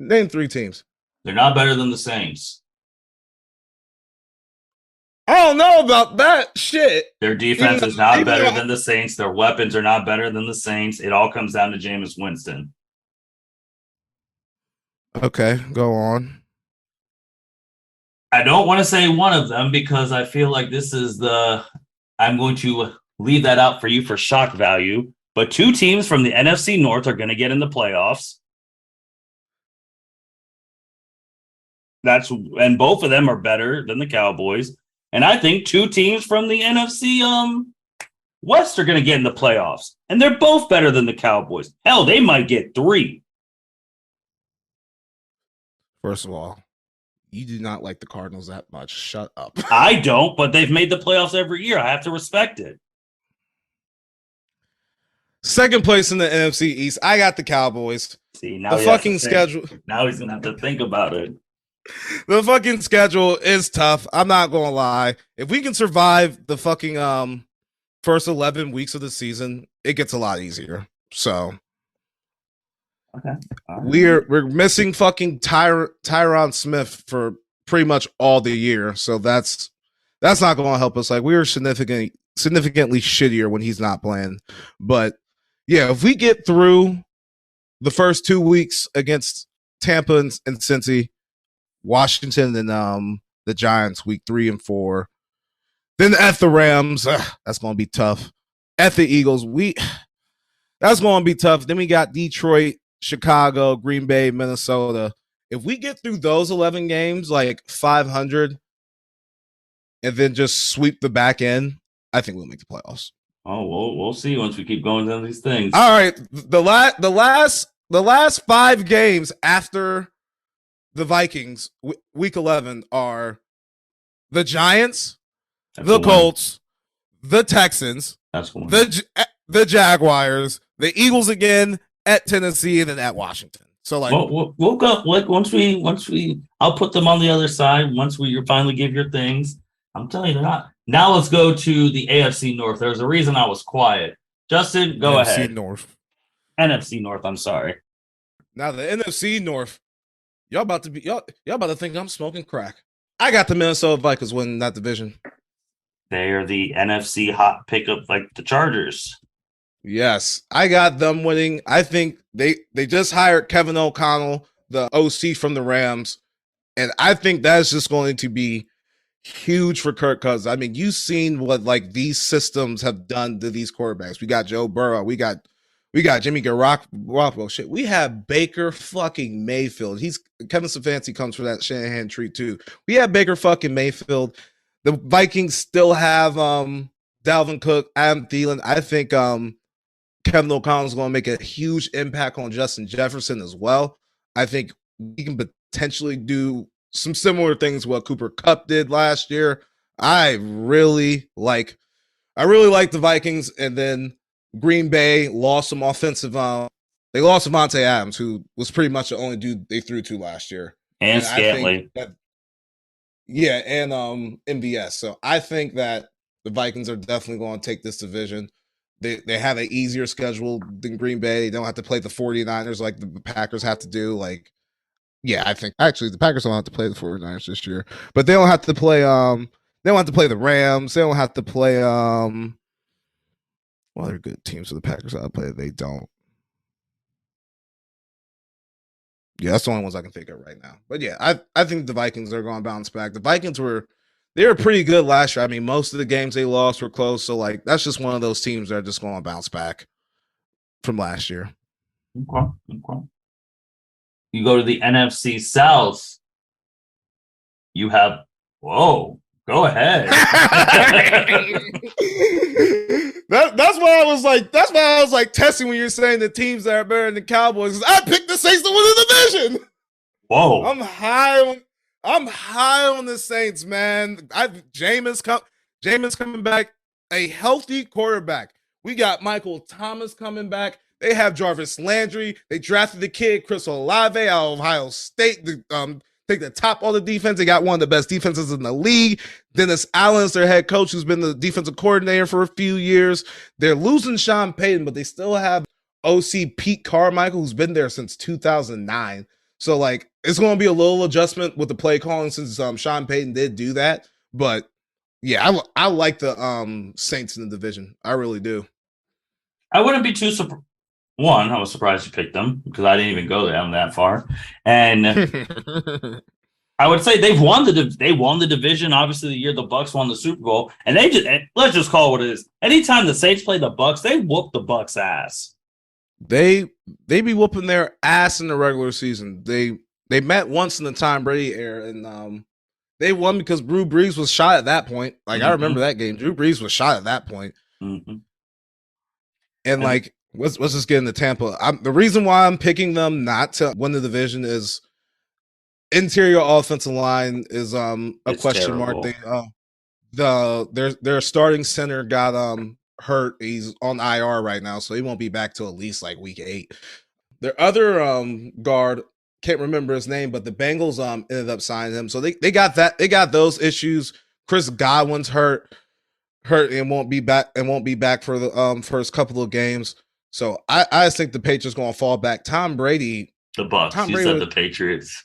Name 3 teams. They're not better than the Saints. I don't know about that shit. Their defense is not better than the Saints. Their weapons are not better than the Saints. It all comes down to Jameis Winston. Okay, go on. I don't want to say one of them because I feel like I'm going to leave that out for you for shock value. But 2 teams from the NFC North are going to get in the playoffs. And both of them are better than the Cowboys. And I think 2 teams from the NFC West are going to get in the playoffs. And they're both better than the Cowboys. Hell, they might get 3. First of all, you do not like the Cardinals that much. Shut up. I don't, but they've made the playoffs every year. I have to respect it. Second place in the NFC East, I got the Cowboys. See, now the fucking schedule. Now he's going to have to think about it. The fucking schedule is tough. I'm not going to lie. If we can survive the fucking first 11 weeks of the season, it gets a lot easier. So, okay. Right. We're missing fucking Tyron Smith for pretty much all the year. So that's not going to help us. Like, we were significantly shittier when he's not playing. But yeah, if we get through the first 2 weeks against Tampa and Cincy, Washington and the Giants week 3 and 4, Then at the Rams, that's going to be tough. At the Eagles, that's going to be tough. Then we got Detroit, Chicago, Green Bay, Minnesota. If we get through those 11 games, like 500, and then just sweep the back end, I think we'll make the playoffs. Oh, we'll see once we keep going down these things. All right, the last 5 games after the Vikings, week 11, are the Giants, the Colts, the Texans, the Jaguars, the Eagles again, at Tennessee, and then at Washington. So like we'll go like once we I'll put them on the other side once you finally give your things. I'm telling you, they're not. Now let's go to the AFC North. There's a reason I was quiet. Justin, go ahead. NFC North. I'm sorry. Now the NFC North, y'all about to think I'm smoking crack. I got the Minnesota Vikings winning that division. They are the NFC hot pickup, like the Chargers. Yes, I got them winning. I think they just hired Kevin O'Connell, the OC from the Rams, and I think that's just going to be huge for Kirk Cousins. I mean, you've seen what like these systems have done to these quarterbacks. We got Joe Burrow. We got Jimmy Garoppolo. Shit, we have Baker fucking Mayfield. Kevin Stefanski comes from that Shanahan tree too. We have Baker fucking Mayfield. The Vikings still have Dalvin Cook, Adam Thielen. I think Kevin O'Connell is going to make a huge impact on Justin Jefferson as well. I think he can potentially do some similar things what Cooper Kupp did last year. I really like the Vikings, and then Green Bay lost some offensive. They lost Devontae Adams, who was pretty much the only dude they threw to last year, and Scantling. And MVS. So I think that the Vikings are definitely going to take this division. They have an easier schedule than Green Bay. They don't have to play the 49ers like the Packers have to do. Like, yeah, I think actually the Packers don't have to play the 49ers this year, but they don't have to play. They don't have to play the Rams. They don't have to play. Well, they're good teams for the Packers. I'll play. They don't. Yeah, that's the only ones I can think of right now. But yeah, I think the Vikings are going to bounce back. The Vikings they were pretty good last year. I mean, most of the games they lost were close. So like that's just one of those teams that are just going to bounce back from last year. Okay. You go to the NFC South. You have go ahead. That's why I was like testing when you're saying the teams that are better than the Cowboys. I picked the Saints to win the division. Whoa. I'm high on the Saints, man. Jameis coming back, a healthy quarterback. We got Michael Thomas coming back. They have Jarvis Landry. They drafted the kid Chris Olave out of Ohio State to take the top all the defense. They got one of the best defenses in the league. Dennis Allen is their head coach, who's been the defensive coordinator for a few years. They're losing Sean Payton, but they still have OC Pete Carmichael, who's been there since 2009. So, like, it's going to be a little adjustment with the play calling since Sean Payton did do that. But, yeah, I like the Saints in the division. I really do. I wouldn't be too surprised. One, I was surprised you picked them because I didn't even go down that far. And I would say they won the division. Obviously, the year the Bucs won the Super Bowl. And let's just call it what it is. Anytime the Saints play the Bucs, they whoop the Bucs' ass. They be whooping their ass in the regular season. They met once in the Tom Brady era, and they won because Drew Brees was shot at that point. Like, I remember that game. Drew Brees was shot at that point. Mm-hmm. And like, let's just get into Tampa. The reason why I'm picking them not to win the division is interior offensive line is a question mark. Their starting center got hurt. He's on IR right now, so he won't be back till at least like week 8. Their other guard, can't remember his name, but the Bengals ended up signing him. So they got that. They got those issues. Chris Godwin's hurt and won't be back for the first couple of games. So I just think the Patriots going to fall back. Tom Brady, the Bucs. You said the Patriots.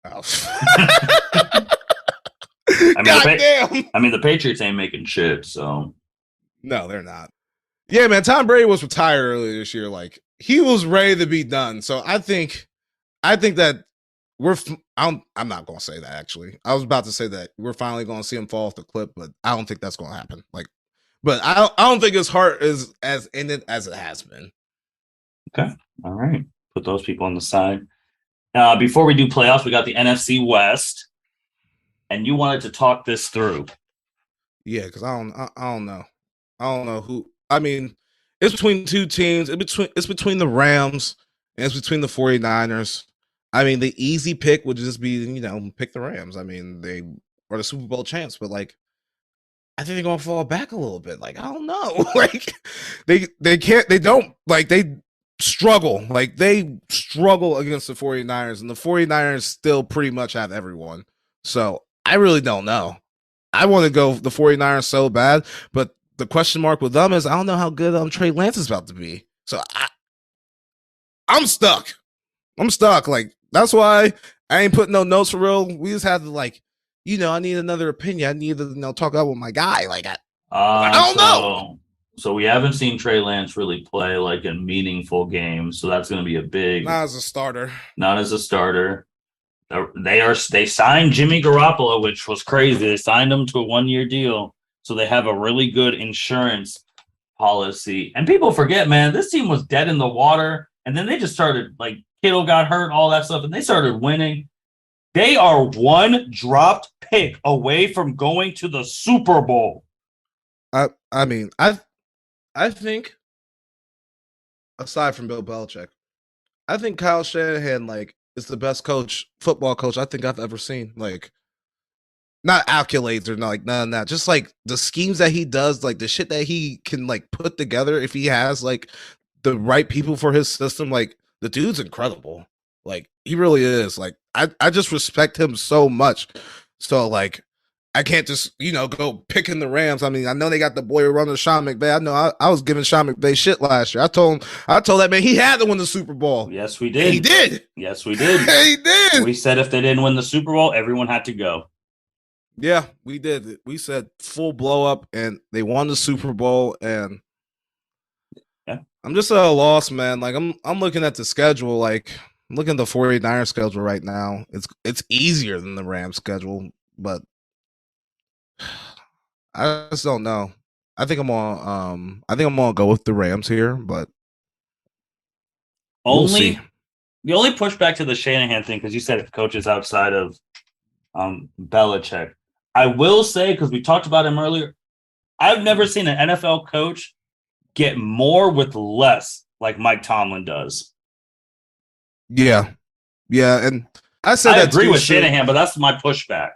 Oh. The Patriots ain't making shit. So no, they're not. Yeah, man. Tom Brady was retired earlier this year. Like, he was ready to be done. So I think that I'm not going to say that, actually. I was about to say that we're finally going to see him fall off the cliff, but I don't think that's going to happen. But I don't think his heart is as in it as it has been. Okay. All right. Put those people on the side. Before we do playoffs, we got the NFC West, and you wanted to talk this through. Yeah, because I don't know. I don't know who. I mean, it's between two teams. It's between the Rams and it's between the 49ers. I mean, the easy pick would just be, pick the Rams. I mean, they are the Super Bowl champs, but I think they're gonna fall back a little bit. I don't know. They struggle. They struggle against the 49ers, and the 49ers still pretty much have everyone. So I really don't know. I want to go the 49ers so bad, but the question mark with them is I don't know how good Trey Lance is about to be. So I'm stuck. That's why I ain't putting no notes for real. We just had to I need another opinion. I need to talk out with my guy. I don't know. So we haven't seen Trey Lance really play in meaningful games. So that's going to be a big. Not as a starter. Not as a starter. They signed Jimmy Garoppolo, which was crazy. They signed him to a 1-year deal. So they have a really good insurance policy. And people forget, man, this team was dead in the water. And then they just started, Kittle got hurt, all that stuff, and they started winning. They are one dropped pick away from going to the Super Bowl. I mean, I think, aside from Bill Belichick, I think Kyle Shanahan, is the best football coach I think I've ever seen. Not accolades or none of that. Just the schemes that he does, the shit that he can put together if he has the right people for his system. The dude's incredible. He really is. I just respect him so much. So I can't just go picking the Rams. I mean, I know they got the boy running Sean McVay. I know I was giving Sean McVay shit last year. I told that man he had to win the Super Bowl. Yes, we did. And he did. Yes, we did. He did. We said if they didn't win the Super Bowl, everyone had to go. Yeah, we did. We said full blow up, and they won the Super Bowl. And yeah, I'm just at a loss, man. I'm looking at the schedule. I'm looking at the 49ers schedule right now. It's easier than the Rams schedule, but I just don't know. I think I'm gonna go with the Rams here, but we'll see. The only pushback to the Shanahan thing, because you said it coaches outside of Belichick. I will say, because we talked about him earlier, I've never seen an NFL coach get more with less like Mike Tomlin does. Yeah, and I agree with Shanahan, but that's my pushback.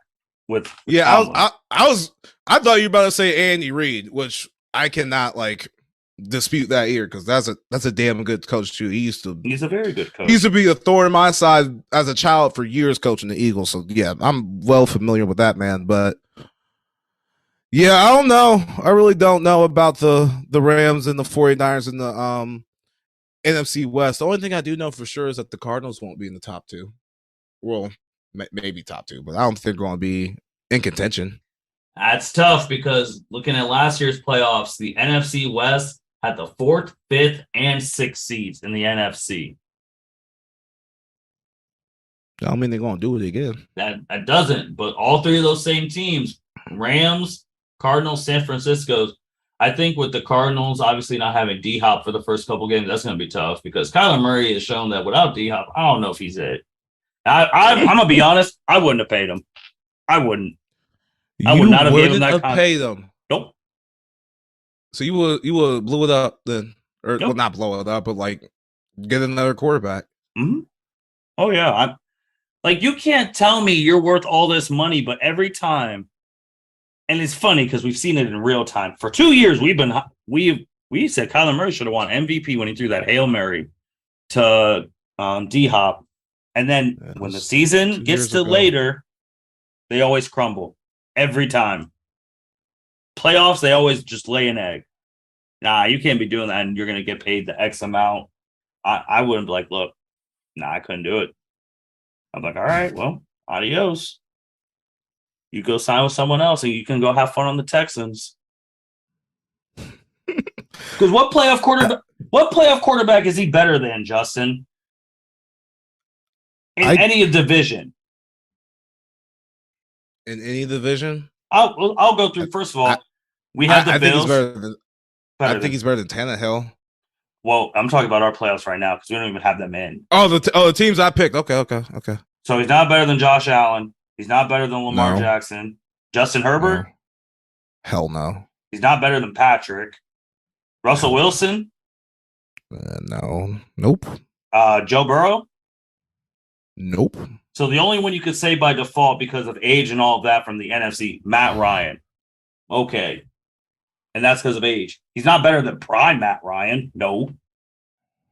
I thought you were about to say Andy Reid, which I cannot dispute that here because that's a damn good coach too. He's a very good coach. He used to be a thorn in my side as a child for years coaching the Eagles. So yeah, I'm well familiar with that man. But yeah, I don't know. I really don't know about the Rams and the 49ers and the NFC West. The only thing I do know for sure is that the Cardinals won't be in the top two. Well, maybe top two, but I don't think they're going to be in contention. That's tough because looking at last year's playoffs, the NFC West had the 4th, 5th, and 6th seeds in the NFC. I don't mean they're going to do it again. That doesn't, but all three of those same teams, Rams, Cardinals, San Francisco, I think with the Cardinals obviously not having D-Hop for the first couple games, that's going to be tough because Kyler Murray has shown that without D-Hop, I don't know if he's it. I'm going to be honest, I wouldn't have paid him. I wouldn't. I would not have given him that contract. Pay them. Nope. So you would blew it up then, or Nope. Well, not blow it up, but get another quarterback. Mm-hmm. Oh yeah, you can't tell me you're worth all this money, but every time, and it's funny because we've seen it in real time. For 2 years, we said Kyler Murray should have won MVP when he threw that Hail Mary to D-Hop, and then when the season gets to later, they always crumble. Every time. Playoffs, they always just lay an egg. Nah, you can't be doing that and you're going to get paid the X amount. I wouldn't be like, look, I couldn't do it. I'm like, all right, well, adios. You go sign with someone else and you can go have fun on the Texans. Because what playoff quarterback is he better than, Justin? in any division. In any division? I'll go through. First of all, we have the Bills. I think he's better than Tannehill. Well, I'm talking about our playoffs right now because we don't even have them in. Oh, the teams I picked. Okay. So he's not better than Josh Allen. He's not better than Lamar Jackson. Justin Herbert? No. Hell no. He's not better than Patrick. Russell Wilson? No. Nope. Joe Burrow? Nope. So the only one you could say by default because of age and all of that from the NFC, Matt Ryan. Okay. And that's because of age. He's not better than prime Matt Ryan. No.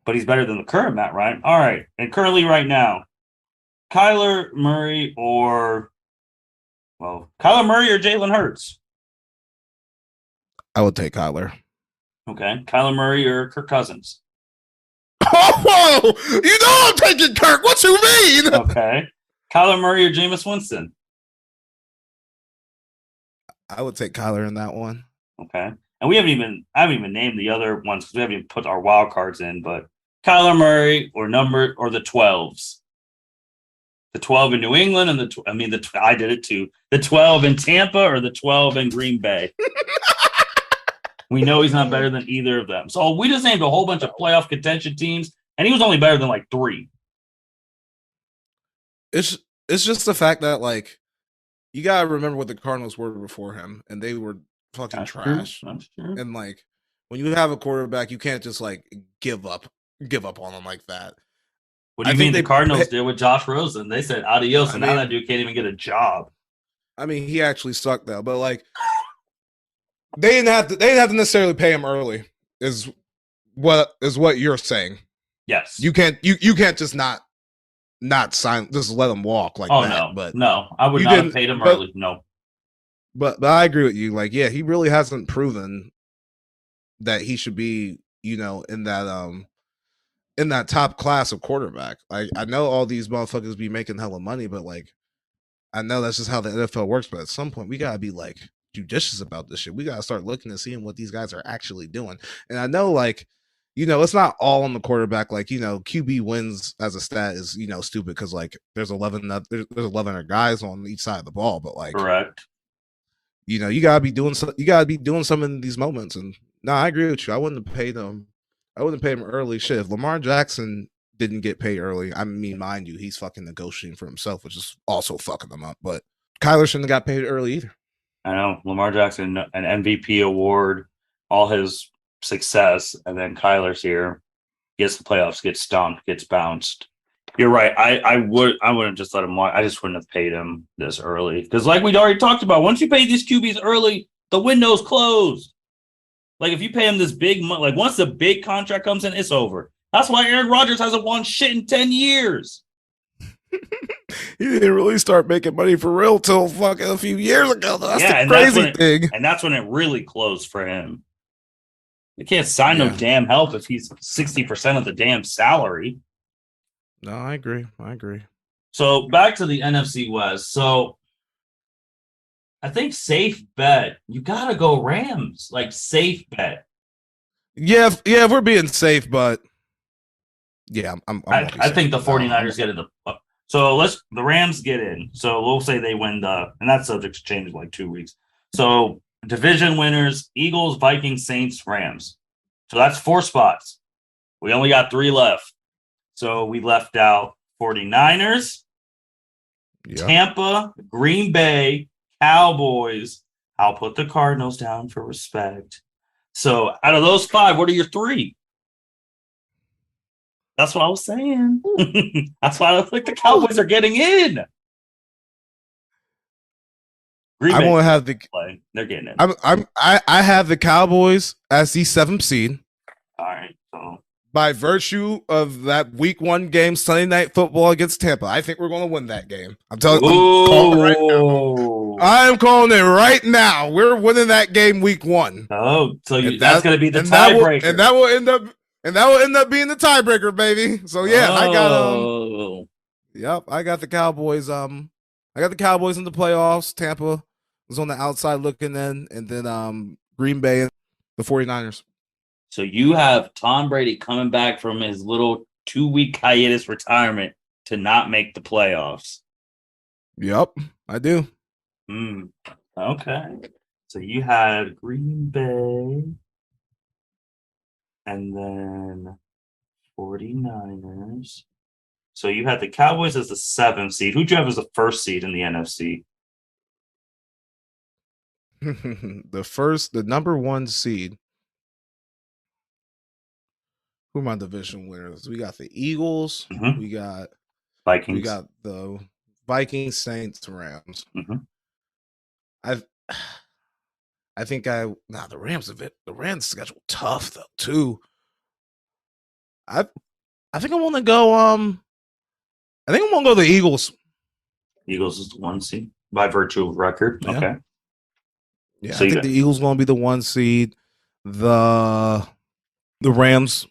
But he's better than the current Matt Ryan. All right. And currently right now, Kyler Murray or Jalen Hurts? I would take Kyler. Okay. Kyler Murray or Kirk Cousins? Oh, you know I'm taking Kirk. What you mean? Okay. Kyler Murray or Jameis Winston? I would take Kyler in that one. Okay. And I haven't even named the other ones because we haven't even put our wild cards in, but Kyler Murray or the 12s. The 12 in New England and I did it too. The 12 in Tampa or the 12 in Green Bay. We know he's not better than either of them. So we just named a whole bunch of playoff contention teams, and he was only better than like 3. It's just the fact that like you gotta remember what the Cardinals were before him, and they were fucking trash. That's true. And like when you have a quarterback, you can't just like give up on them like that. What do you mean the Cardinals did with Josh Rosen? They said adios, and now that dude can't even get a job. I mean, he actually sucked though, but like they didn't have to necessarily pay him early. Is what you're saying? Yes. You can't just not sign, just let him walk like that. No, but no, I would not have paid him early. No. But I agree with you. Like, yeah, he really hasn't proven that he should be, in that top class of quarterback. Like, I know all these motherfuckers be making hella money, but like, I know that's just how the NFL works. But at some point, we gotta be like judicious about this shit. We gotta start looking and seeing what these guys are actually doing. And I know, like, it's not all on the quarterback. Like, QB wins as a stat is, stupid because like there's 11 other guys on each side of the ball. But like, correct. You gotta be doing some in these moments. And no, I agree with you. I wouldn't have paid him early. Shit, if Lamar Jackson didn't get paid early, I mean, mind you, he's fucking negotiating for himself, which is also fucking them up. But Kyler shouldn't have got paid early either. I know. Lamar Jackson, an MVP award, all his success, and then Kyler's here, gets the playoffs, gets stomped, gets bounced. You're right. I wouldn't just let him walk. I just wouldn't have paid him this early. Because like we'd already talked about, once you pay these QBs early, the window's closed. Like if you pay him this big money, like once the big contract comes in, it's over. That's why Aaron Rodgers hasn't won shit in 10 years. He didn't really start making money for real till fucking a few years ago. That's the crazy thing. And that's when it really closed for him. You can't sign no damn help if he's 60% of the damn salary. No, I agree. So back to the NFC West. So I think safe bet. You gotta go Rams. Like safe bet. Yeah, if we're being safe, but yeah, I think the 49ers get in the. So the Rams get in. So we'll say they win and that subject's changed in like 2 weeks. So division winners: Eagles, Vikings, Saints, Rams. So that's 4 spots. We only got 3 left. So we left out 49ers, Tampa, Green Bay, Cowboys. I'll put the Cardinals down for respect. So out of those 5, what are your 3? That's what I was saying. That's why I think the Cowboys are getting in. I'm gonna have they're getting in. I have the Cowboys as the 7th seed. All right. So by virtue of that week 1 game, Sunday Night Football against Tampa, I think we're going to win that game. I'm telling you, I'm calling it right now. We're winning that game week 1. Oh, so that's going to be the tiebreaker, and that will end up being the tiebreaker, baby. So yeah, I got the Cowboys. I got the Cowboys in the playoffs. Tampa was on the outside looking in, and then Green Bay and the 49ers. So you have Tom Brady coming back from his little 2-week hiatus retirement to not make the playoffs. Yep, I do. Okay. So you had Green Bay and then 49ers. So you had the Cowboys as the 7th seed. Who'd you have as the first seed in the NFC? The number one seed. Who are my division winners? We got the Eagles. Mm-hmm. We got Vikings. the Vikings, Saints, Rams. Mm-hmm. I think the Rams schedule tough though too. I think I'm gonna go the Eagles. Eagles is the 1 seed by virtue of record. Yeah. Okay. Yeah, so I think the Eagles gonna be the 1 seed. The Rams,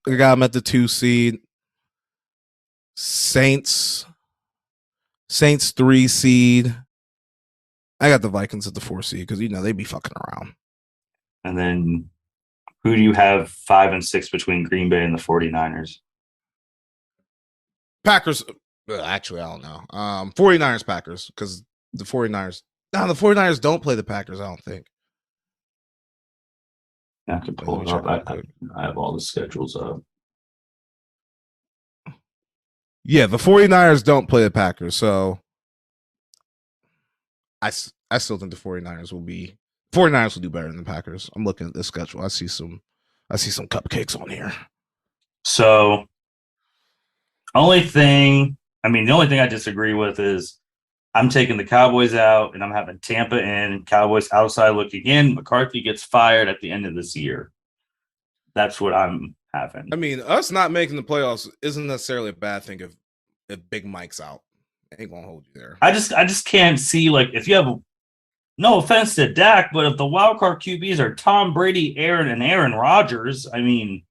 I got them at the 2 seed. Saints 3 seed. I got the Vikings at the 4 seed because they be fucking around. And then who do you have 5 and 6 between Green Bay and the 49ers? Packers. Actually, I don't know. 49ers, Packers, because the 49ers don't play the Packers, I don't think. I can pull it up. I have all the schedules up. Yeah, the 49ers don't play the Packers, so I still think the 49ers will do better than the Packers. I'm looking at the schedule. I see some cupcakes on here. So the only thing I disagree with is I'm taking the Cowboys out and I'm having Tampa in, Cowboys outside looking in. McCarthy gets fired at the end of this year. That's what I'm having. I mean, us not making the playoffs isn't necessarily a bad thing if Big Mike's out. I ain't gonna hold you there. I just can't see, like, if you have, no offense to Dak, but if the wild card QBs are Tom Brady, Aaron Rodgers, I mean,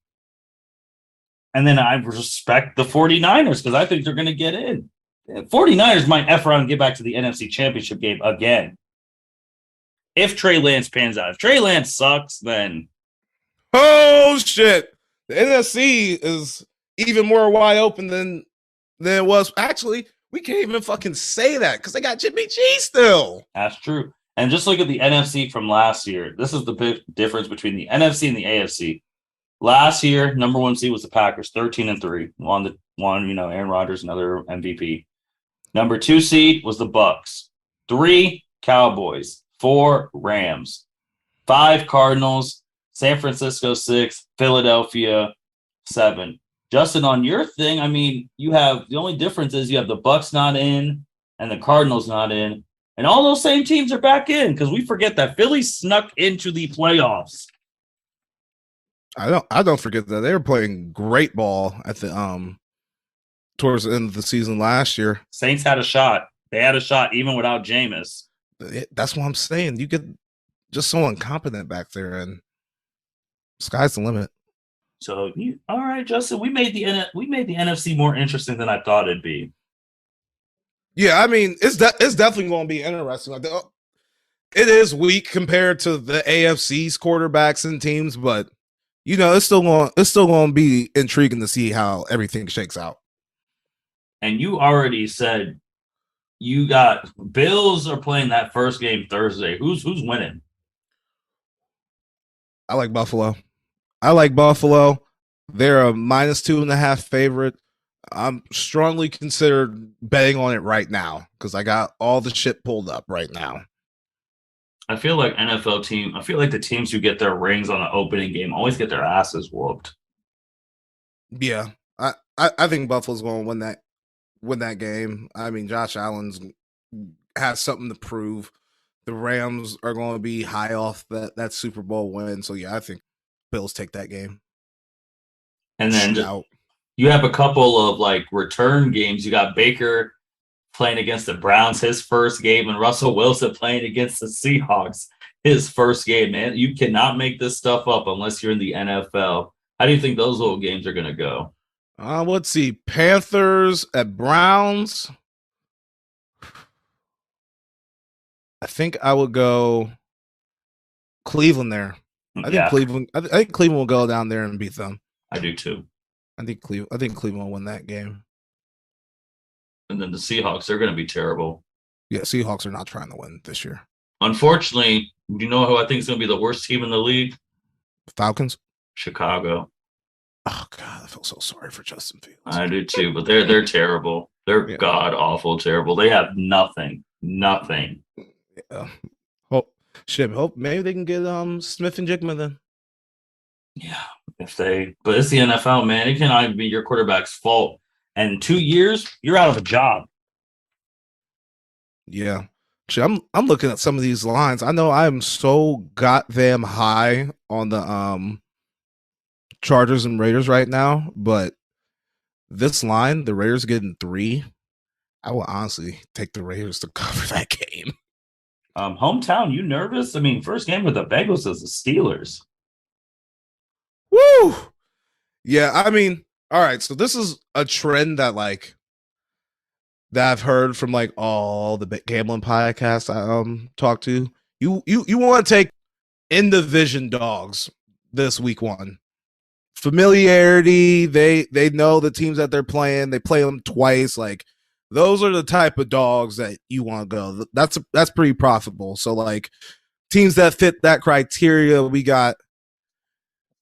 and then I respect the 49ers because I think they're going to get in. 49ers might F around and get back to the NFC Championship game again. If Trey Lance pans out. If Trey Lance sucks, then... Oh, shit. The NFC is even more wide open than it was. Actually, we can't even fucking say that because they got Jimmy G still. That's true. And just look at the NFC from last year. This is the big difference between the NFC and the AFC. Last year, number 1 seed was the Packers, 13-3. Won, Aaron Rodgers, another MVP. Number 2 seed was the Bucks. 3, Cowboys. 4, Rams. 5, Cardinals. San Francisco 6, Philadelphia 7. Justin, on your thing, I mean, the only difference is you have the Bucks not in and the Cardinals not in. And all those same teams are back in because we forget that Philly snuck into the playoffs. I don't forget that they were playing great ball at the towards the end of the season last year. Saints had a shot. They had a shot even without Jameis. That's what I'm saying. You get just so incompetent back there, and sky's the limit. So, all right, Justin, we made the NFC more interesting than I thought it'd be. Yeah, I mean, it's definitely going to be interesting. It is weak compared to the AFC's quarterbacks and teams, but it's still going to be intriguing to see how everything shakes out. And you already said you got Bills are playing that first game Thursday. Who's winning? I like Buffalo. They're a -2.5 favorite. I'm strongly considered betting on it right now because I got all the shit pulled up right now. I feel like the teams who get their rings on the opening game always get their asses whooped. Yeah, I think Buffalo's going to win that game. I mean, Josh Allen's has something to prove. The Rams are going to be high off that Super Bowl win. So yeah, I think Bills take that game. And then you have a couple of like return games. You got Baker playing against the Browns, his first game, and Russell Wilson playing against the Seahawks, his first game. Man, you cannot make this stuff up unless you're in the NFL. How do you think those little games are going to go? Let's see. Panthers at Browns. I think I would go Cleveland there. I think Cleveland will go down there and beat them. I do too. I think Cleveland will win that game. And then the Seahawks, they're going to be terrible. Yeah, Seahawks are not trying to win this year. Unfortunately, do you know who I think is going to be the worst team in the league? Falcons? Chicago. Oh, God, I feel so sorry for Justin Fields. I do too, but they're terrible. They're god-awful terrible. They have nothing. Nothing. Yeah. Hope maybe they can get Smith and Jigma then. Yeah, but it's the NFL, man. It cannot be your quarterback's fault. And in 2 years, you're out of a job. Yeah. Actually, I'm looking at some of these lines. I know I'm so goddamn high on the Chargers and Raiders right now, but this line, the Raiders getting 3, I will honestly take the Raiders to cover that game. Hometown, you nervous? I mean, first game with the Bengals is the Steelers. Woo! Yeah, I mean, all right, so this is a trend that I've heard from all the gambling podcasts I talk to. You want to take in division dogs this week 1. Familiarity, they know the teams that they're playing. They play them twice. Those are the type of dogs that you want to go. That's pretty profitable. So teams that fit that criteria, we got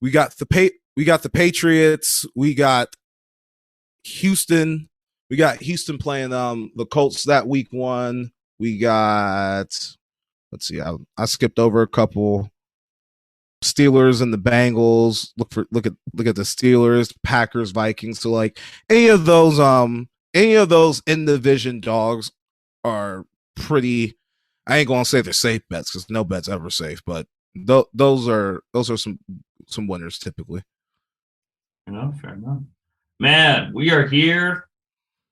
the Patriots, we got Houston. We got Houston playing the Colts that week 1. We got, let's see, I skipped over a couple. Steelers and the Bengals. Look at the Steelers, Packers, Vikings. So any of those in division dogs are pretty. I ain't gonna say they're safe bets because no bet's ever safe, but those are some winners typically. Fair enough. Man, we are here.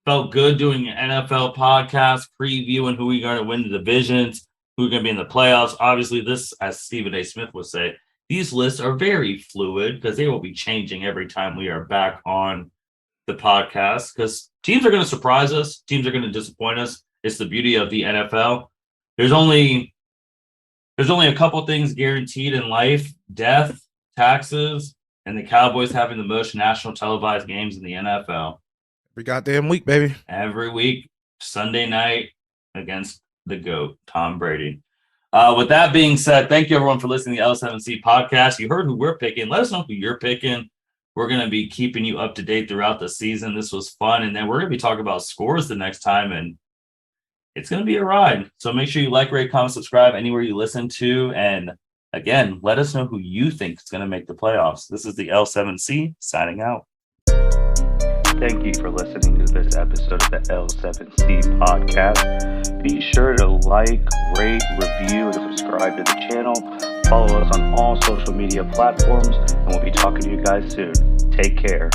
Felt good doing an NFL podcast, previewing who we're going to win the divisions, who's going to be in the playoffs. Obviously, this, as Stephen A. Smith would say, these lists are very fluid because they will be changing every time we are back on the podcast because teams are going to surprise us. Teams are going to disappoint us. It's the beauty of the NFL. There's only a couple things guaranteed in life: death, taxes, and the Cowboys having the most national televised games in the NFL. Every goddamn week, baby. Every week, Sunday night against the GOAT, Tom Brady. With that being said, thank you everyone for listening to the L7C podcast. You heard who we're picking. Let us know who you're picking. We're going to be keeping you up to date throughout the season. This was fun. And then we're going to be talking about scores the next time. And it's going to be a ride. So make sure you like, rate, comment, subscribe anywhere you listen to. And again, let us know who you think is going to make the playoffs. This is the L7C signing out. Thank you for listening to this episode of the L7C podcast. Be sure to like, rate, review, and subscribe to the channel. Follow us on all social media platforms, and we'll be talking to you guys soon. Take care.